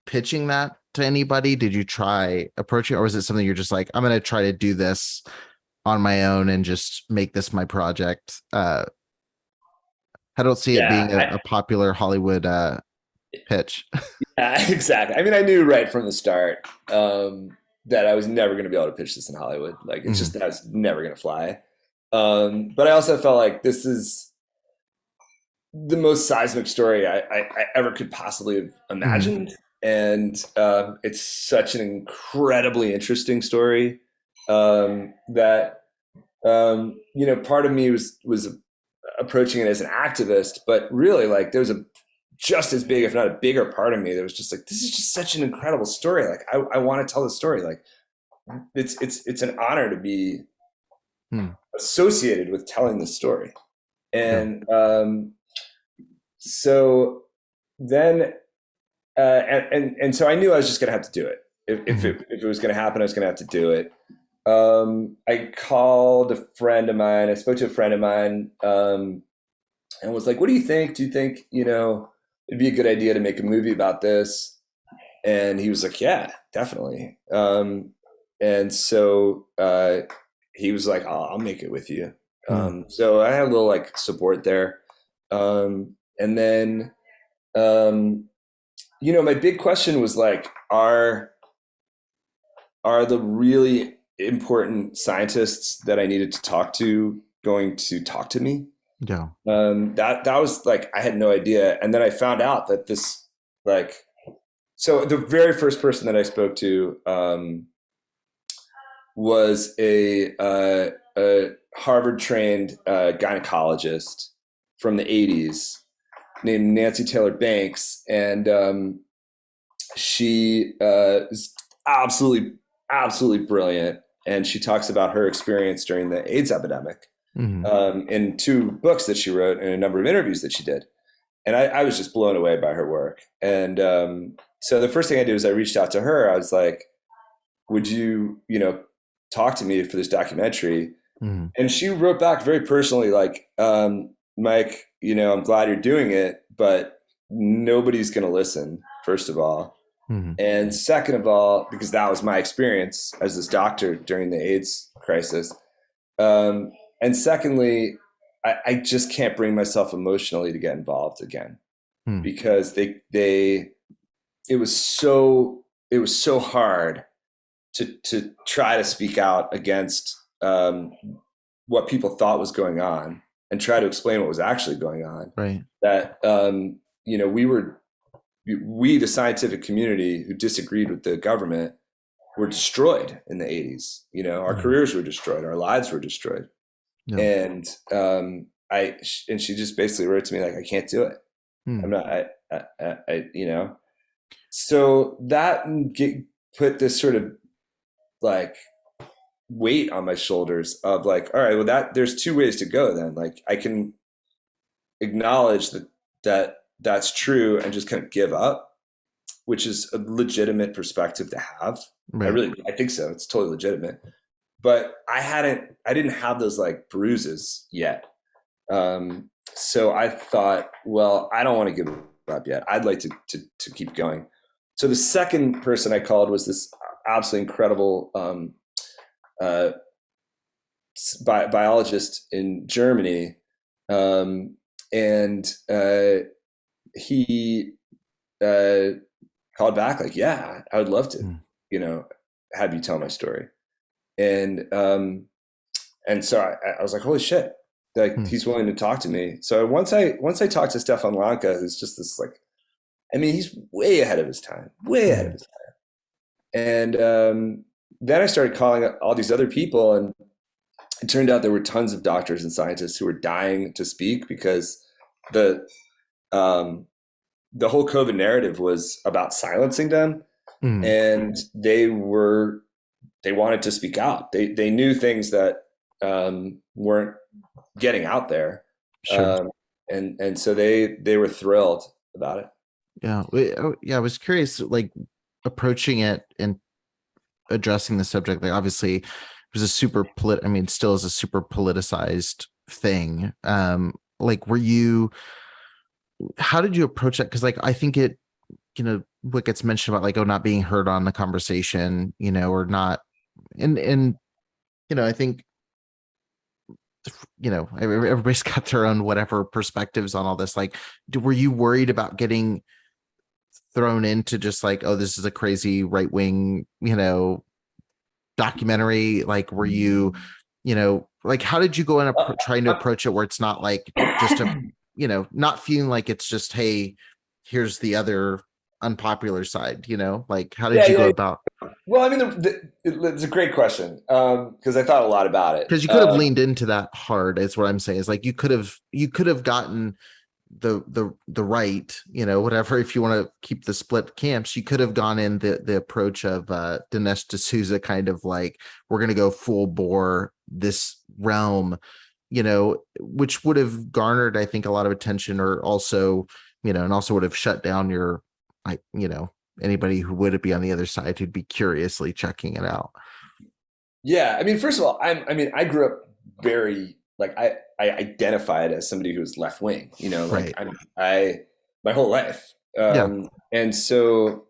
pitching that to anybody? Did you try approaching, or was it something you're just like, I'm going to try to do this on my own and just make this my project? I don't see it being a popular Hollywood pitch. Yeah, exactly. I mean, I knew right from the start that I was never going to be able to pitch this in Hollywood. Like, it's just that's never going to fly. But I also felt like this is the most seismic story I ever could possibly have imagined. And it's such an incredibly interesting story that, you know, part of me was approaching it as an activist, but really, like, there was a just as big, if not a bigger part of me that was just like, this is just such an incredible story. Like, I want to tell the story. Like, it's an honor to be associated with telling the story. And so then, and so I knew I was just going to have to do it. If it was going to happen, I was going to have to do it. I called a friend of mine. I spoke to a friend of mine and was like, what do you think? Do you think, you know, it'd be a good idea to make a movie about this? And he was like, yeah, definitely. And so he was like, I'll make it with you. So I had a little like support there. And then, you know, my big question was like, are the really important scientists that I needed to talk to going to talk to me? Yeah. That was like, I had no idea. And then I found out that this, like, so the very first person that I spoke to was a Harvard trained gynecologist from the 80s named Nancy Taylor Banks. And she is absolutely brilliant. And she talks about her experience during the AIDS epidemic. In 2 books that she wrote and a number of interviews that she did. And I was just blown away by her work. And so the first thing I did was I reached out to her. I was like, would you, you know, talk to me for this documentary? And she wrote back very personally, like, Mike, you know, I'm glad you're doing it, but nobody's going to listen, first of all. And second of all, because that was my experience as this doctor during the AIDS crisis, And secondly, I just can't bring myself emotionally to get involved again Hmm. because it was so hard to try to speak out against what people thought was going on and try to explain what was actually going on. Right. That we the scientific community who disagreed with the government were destroyed in the 80s. Our Yeah. careers were destroyed, our lives were destroyed, Yeah. and she just basically wrote to me like, I can't do it. Hmm. I'm not. So that put this sort of like weight on my shoulders of like, all right, well, there's two ways to go then. Like I can acknowledge that's true and just kind of give up, which is a legitimate perspective to have. Right. I think so. It's totally legitimate. But I didn't have those like bruises yet. So I thought, well, I don't want to give up yet. I'd like to keep going. So the second person I called was this absolutely incredible biologist in Germany, and he called back like, yeah, I would love to, Hmm. have you tell my story. And so I was like, holy shit, like Hmm. he's willing to talk to me. So once I talked to Stefan Lanka, who's just this like, I mean, he's way ahead of his time, way ahead of his time. And then I started calling all these other people, and it turned out there were tons of doctors and scientists who were dying to speak because the whole COVID narrative was about silencing them, Hmm. and they wanted to speak out. They knew things that weren't getting out there, Sure. and so they were thrilled about it. Yeah. Yeah. I was curious, like approaching it and addressing the subject. Like obviously it was a I mean, still is a super politicized thing. Like how did you approach that? Cause like, I think what gets mentioned about like, oh, not being heard on the conversation, or not. And, I think, everybody's got their own whatever perspectives on all this. Like, were you worried about getting thrown into just like, oh, this is a crazy right wing, documentary? Like, were you, like, how did you go in trying to approach it where it's not like just not feeling like it's just, hey, here's the other unpopular side, like, how did Yeah, you go yeah. about? Well, I mean, it's a great question because I thought a lot about it. Because you could have leaned into that hard, is what I'm saying. Is like you could have gotten the right, whatever. If you want to keep the split camps, you could have gone in the approach of Dinesh D'Souza, kind of like, we're going to go full bore this realm, which would have garnered, I think, a lot of attention, or also, and also would have shut down anybody who would be on the other side who'd be curiously checking it out. Yeah, I mean, first of all, I grew up very like I identified as somebody who was left wing. Like Right. I my whole life, Yeah. and so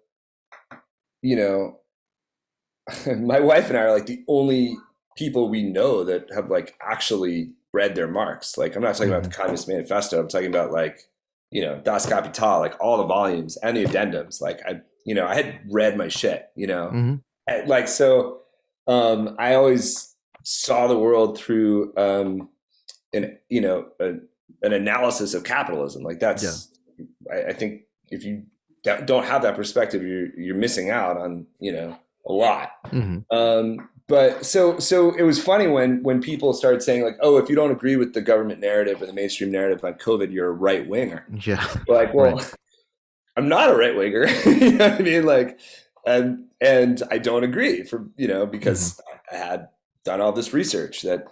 my wife and I are like the only people we know that have like actually read their Marx. Like I'm not talking about the Communist Manifesto. I'm talking about like Das Kapital, like all the volumes and the addendums. Like I had read my shit. Mm-hmm. Like so. I always saw the world through an analysis of capitalism. Like that's, I think if you don't have that perspective, you're missing out on a lot. Mm-hmm. But so it was funny when people started saying like, oh, if you don't agree with the government narrative or the mainstream narrative on COVID, you're a right winger. Yeah. Like, well, right. I'm not a right winger. You know what I mean? Like, and I don't agree because I had done all this research that,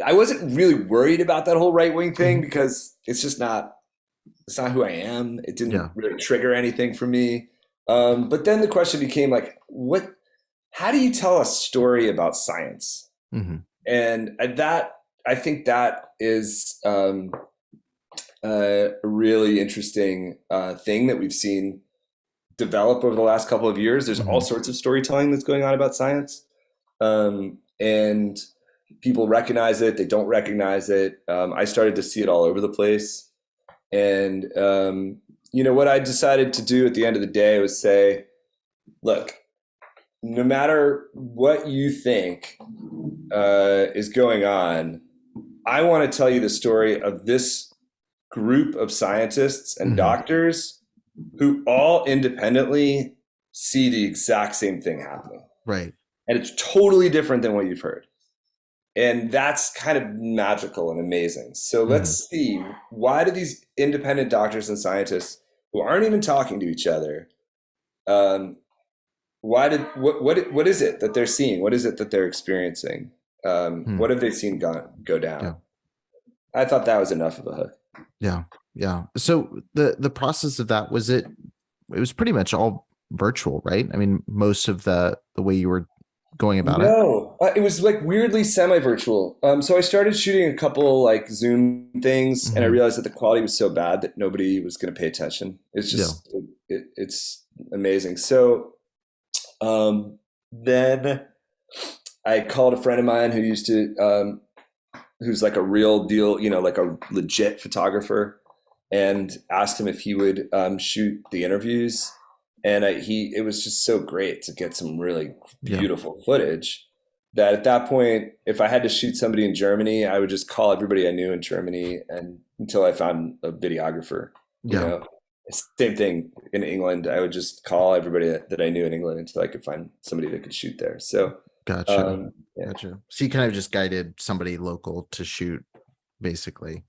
I wasn't really worried about that whole right wing thing because it's not who I am. It didn't really trigger anything for me. But then the question became like, how do you tell a story about science? Mm-hmm. And I think that is a really interesting thing that we've seen develop over the last couple of years. There's all Hmm. sorts of storytelling that's going on about science, and people recognize it. They don't recognize it. I started to see it all over the place, and what I decided to do at the end of the day was say, look, no matter what you think is going on, I want to tell you the story of this group of scientists and Hmm. doctors who all independently see the exact same thing happening. Right. And it's totally different than what you've heard. And that's kind of magical and amazing. So Hmm. let's see, why do these independent doctors and scientists who aren't even talking to each other, um, what is it that they're seeing? What is it that they're experiencing? Hmm. What have they seen go down? Yeah. I thought that was enough of a hook. Yeah. Yeah. So the process of that, it was pretty much all virtual, right? I mean, most of the way you were going about it. No, it was like weirdly semi-virtual. So I started shooting a couple like Zoom things, and I Hmm. realized that the quality was so bad that nobody was going to pay attention. It's Yeah. just it's amazing. So then I called a friend of mine who used to who's like a real deal, like a legit photographer, and asked him if he would shoot the interviews. And it was just so great to get some really Yeah. beautiful footage that at that point, if I had to shoot somebody in Germany, I would just call everybody I knew in Germany and until I found a videographer, you Yeah. know. Same thing in England. I would just call everybody that I knew in England until I could find somebody that could shoot there. So, Gotcha. yeah. Gotcha. So you kind of just guided somebody local to shoot, basically.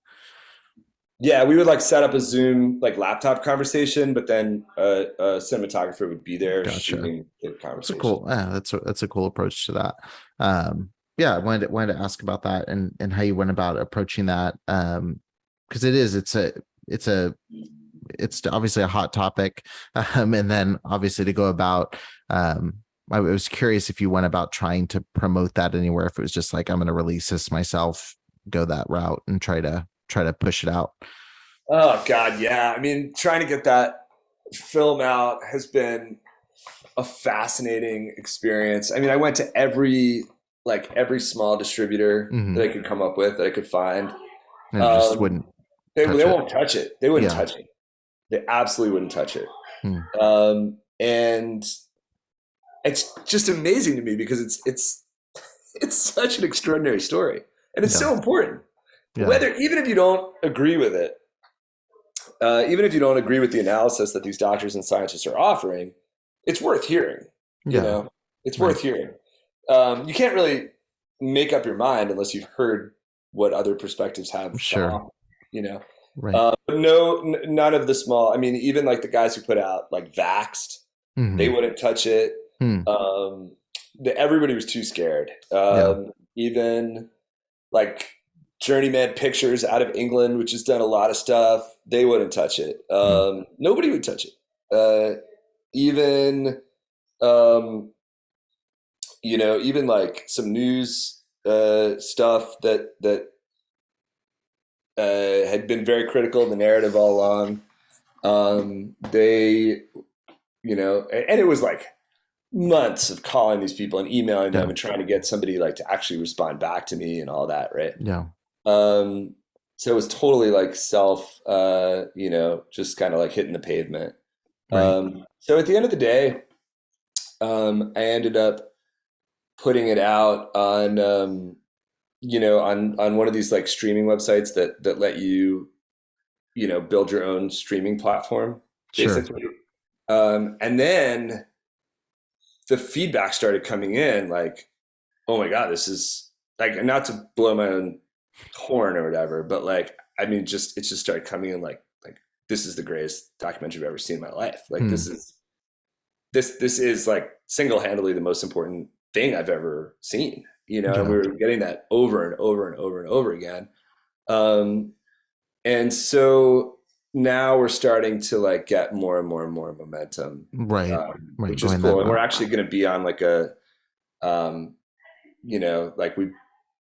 Yeah, we would like set up a Zoom like laptop conversation, but then a cinematographer would be there Gotcha. shooting the It's a conversation. cool. Yeah, that's a cool approach to that. Yeah, I wanted to ask about that and how you went about approaching that. Because it's a it's obviously a hot topic, and then obviously to go about. I was curious if you went about trying to promote that anywhere. If it was just like I'm going to release this myself, go that route, and try to push it out. Oh God, yeah. I mean, trying to get that film out has been a fascinating experience. I mean, I went to every small distributor Hmm. that I could come up with that I could find. And it just Um, wouldn't they touch it. won't touch it. They wouldn't Yeah. touch it. They absolutely wouldn't touch it. Hmm. And it's just amazing to me because it's such an extraordinary story, and it's Yeah. so important. Yeah. Whether even if you don't agree with it, even if you don't agree with the analysis that these doctors and scientists are offering, it's worth hearing. You Yeah. know, it's Right. worth hearing. You can't really make up your mind unless you've heard what other perspectives have to Sure. offer. You know, Right. but no, none of the small. I mean, even like the guys who put out like Vaxxed, they Hmm. wouldn't touch it. Hmm. Um, everybody was too scared. Yeah. Even like Journeyman Pictures out of England, which has done a lot of stuff, they wouldn't touch it. Hmm. Nobody would touch it. Even even like some news stuff that had been very critical of the narrative all along. They, and it was like months of calling these people and emailing them Yeah. and trying to get somebody like to actually respond back to me and all that, right? Yeah. Um, so it was totally like just kind of like hitting the pavement. Right. So at the end of the day, I ended up putting it out on, on one of these like streaming websites that let you, build your own streaming platform, Sure. basically. And then the feedback started coming in like, oh my God, this is like, not to blow my own horn or whatever, but like, I mean, it just started coming in like this is the greatest documentary I've ever seen in my life. Like Hmm. this is like single-handedly the most important thing I've ever seen, and we Yeah. were getting that over and over and over and over again. Um, and so now we're starting to like get more and more and more momentum, Right. Right. which is Going cool. that And we're route. actually going to be on like um, like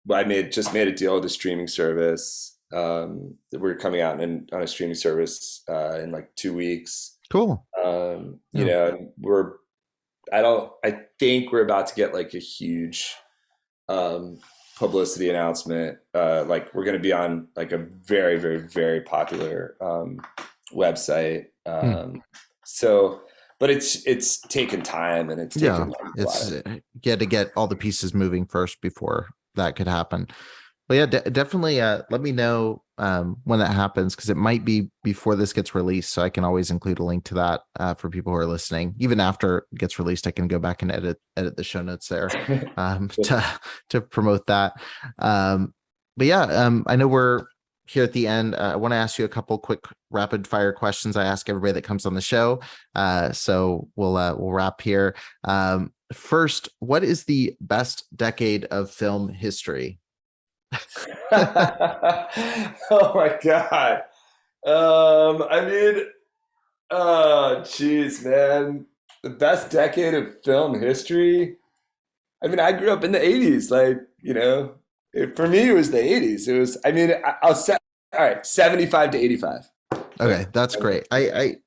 I just made a deal with a streaming service. That we're coming out on a streaming service in like 2 weeks. Cool. You Yeah. know, and I think we're about to get like a huge um, publicity announcement. Like we're going to be on like a very, very, very popular website. Hmm. So, but it's taken time and it's Yeah. taken like, a lot It's of. you had to get all the pieces moving first before that could happen. But yeah, definitely let me know when that happens because it might be before this gets released. So I can always include a link to that for people who are listening. Even after it gets released, I can go back and edit the show notes there to promote that. But yeah, I know we're here at the end. I want to ask you a couple quick rapid fire questions I ask everybody that comes on the show. So we'll wrap here. First, what is the best decade of film history? Oh my God. I mean, oh, jeez, man. The best decade of film history. I mean, I grew up in the 80s. Like, for me, it was the 80s. It was, I mean, I'll say, all right, 75 to 85. Okay, that's great. I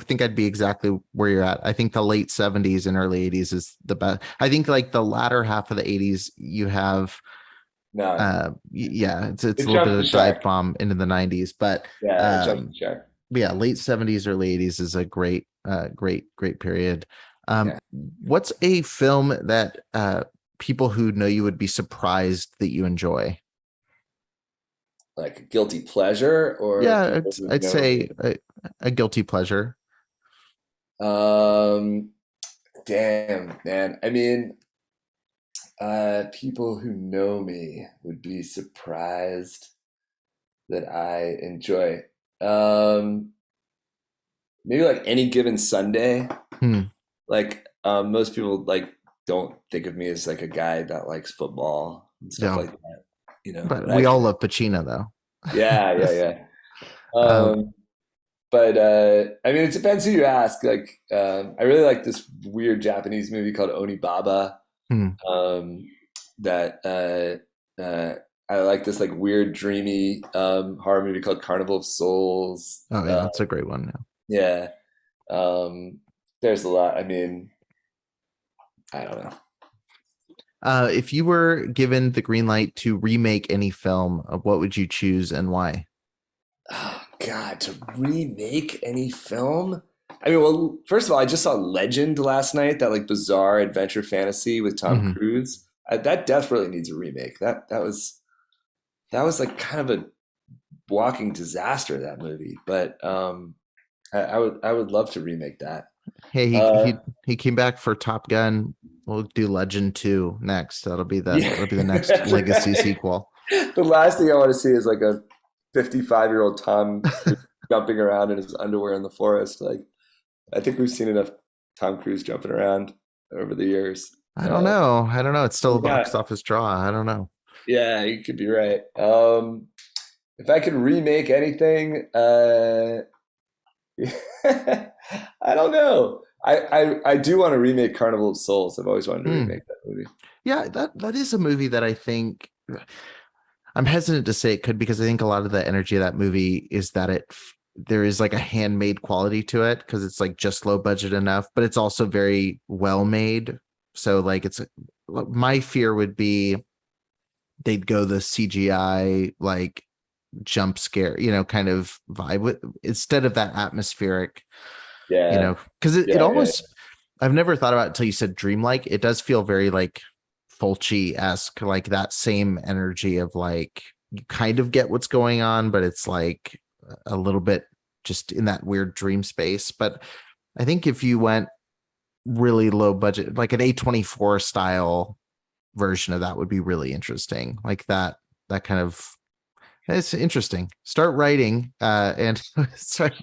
think I'd be exactly where you're at. I think the late 70s and early 80s is the best. I think like the latter half of the 80s, you have No, yeah, it's it a little jumped bit the of dive shark. bomb into the 90s, but Yeah, it jumped um the shark. yeah, late 70s, early 80s is a great period. Yeah. What's a film that people who know you would be surprised that you enjoy? Like a guilty pleasure or Yeah, people who I'd know say me. a guilty pleasure. Um, Damn, man. I mean, people who know me would be surprised that I enjoy. Um, Maybe like any given Sunday. Hmm. Like most people like don't think of me as like a guy that likes football and stuff Yeah, like that. but But we all love Pacino though. yeah, yeah, yeah. um, But I mean, it depends who you ask. Like, I really like this weird Japanese movie called Onibaba. hmm. Um, that I like this like weird, dreamy horror movie called Carnival of Souls. Oh yeah, that's a great one. Yeah, um, there's a lot. I mean, I don't know. If you were given the green light to remake any film, what would you choose and why? Oh God, to remake any film? I mean, well, first of all, I just saw Legend last night, that like bizarre adventure fantasy with Tom Hmm. Cruise. That definitely needs a remake. That was like kind of a walking disaster, that movie. But I would love to remake that. Hey, Uh, he came back for Top Gun. We'll do Legend 2 next. yeah, That'll be the next that's legacy right. sequel. The last thing I want to see is like a 55-year-old Tom Cruise jumping around in his underwear in the forest. Like, I think we've seen enough Tom Cruise jumping around over the years. I don't know. I don't know. It's still a box Yeah, office draw. I don't know. yeah, you could be right. If I could remake anything, I don't know. I do want to remake Carnival of Souls. I've always wanted to Hmm. remake that movie. Yeah, that is a movie that I think I'm hesitant to say it could because I think a lot of the energy of that movie is that there is like a handmade quality to it because it's like just low budget enough, but it's also very well made. So like it's my fear would be they'd go the CGI like jump scare, kind of vibe with instead of that atmospheric, Yeah, because it yeah, yeah, almost I've never thought about it until you said dreamlike. It does feel very like Fulci-esque, like that same energy of like you kind of get what's going on, but it's like a little bit just in that weird dream space. But I think if you went really low budget, like an A24 style version of that would be really interesting. Like that kind of it's interesting. Start writing and start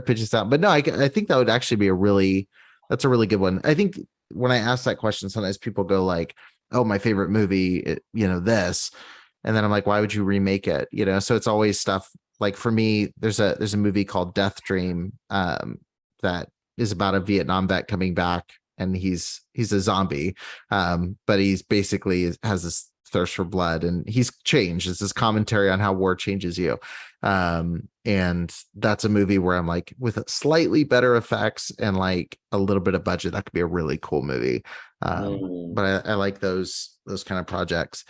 pitching this out. But no, I think that would actually be that's a really good one. I think when I ask that question, sometimes people go like, "Oh, my favorite movie, this," and then I'm like, "Why would you remake it?" So it's always stuff like for me. There's a movie called Death Dream that is about a Vietnam vet coming back, and he's a zombie, but he's basically has this Thirst for Blood, and he's changed. It's this commentary on how war changes you. And that's a movie where I'm like, with slightly better effects and like a little bit of budget, that could be a really cool movie. But I like those kind of projects.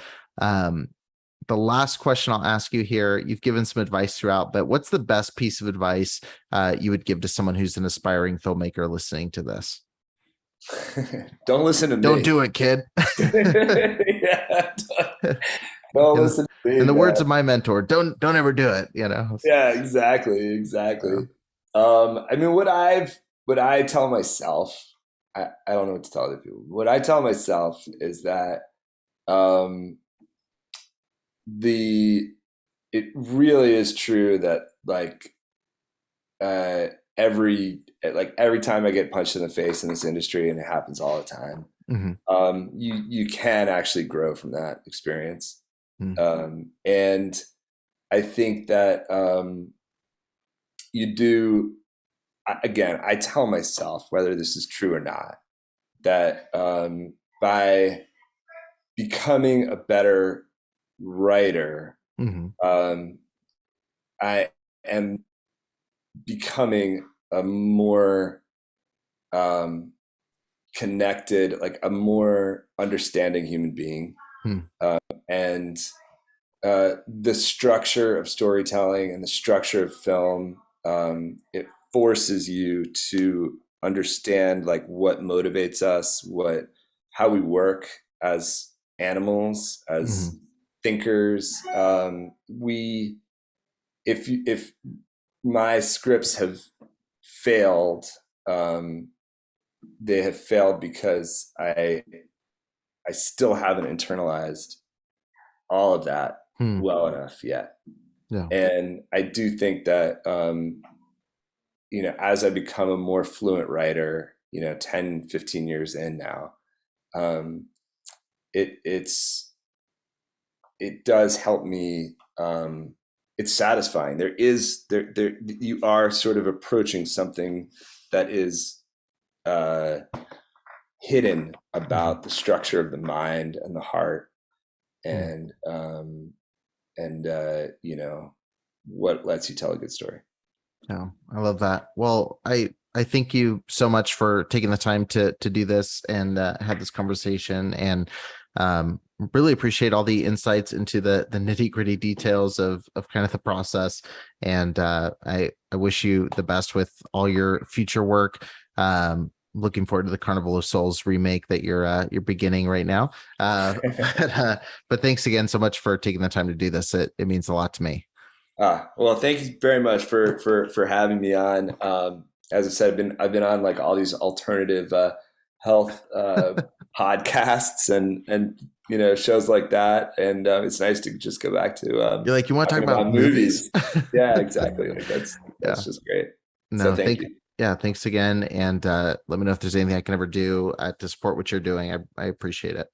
The last question I'll ask you here, you've given some advice throughout, but what's the best piece of advice you would give to someone who's an aspiring filmmaker listening to this? Don't listen to me. Don't do it, kid. Yeah, don't listen to me. In the Man. words of my mentor, don't ever do it. Yeah, exactly. I mean, what I tell myself, I don't know what to tell other people. What I tell myself is that it really is true that like every time I get punched in the face in this industry, and it happens all the time, you can actually grow from that experience. And I think that you do, again, I tell myself, whether this is true or not, that by becoming a better writer, I am becoming a more connected, like a more understanding human being. And the structure of storytelling and the structure of film, it forces you to understand like what motivates us, how we work as animals, as thinkers. If my scripts have failed, they have failed because I still haven't internalized all of that well enough yet. Yeah. And I do think that as I become a more fluent writer, 10, 15 years in now, it does help me. It's satisfying. There you are sort of approaching something that is hidden about the structure of the mind and the heart, and what lets you tell a good story. Yeah, I love that. Well, I thank you so much for taking the time to do this and have this conversation, and really appreciate all the insights into the nitty gritty details of kind of the process. And I wish you the best with all your future work. Looking forward to the Carnival of Souls remake that you're beginning right now. But thanks again so much for taking the time to do this. It means a lot to me. Well, thank you very much for having me on. As I said, I've been on like all these alternative health podcasts and shows like that, and it's nice to just go back to you're like, you want to talk about movies. Yeah, exactly. Like that's just great. No, so thank you. Yeah, thanks again, and let me know if there's anything I can ever do to support what you're doing. I appreciate it.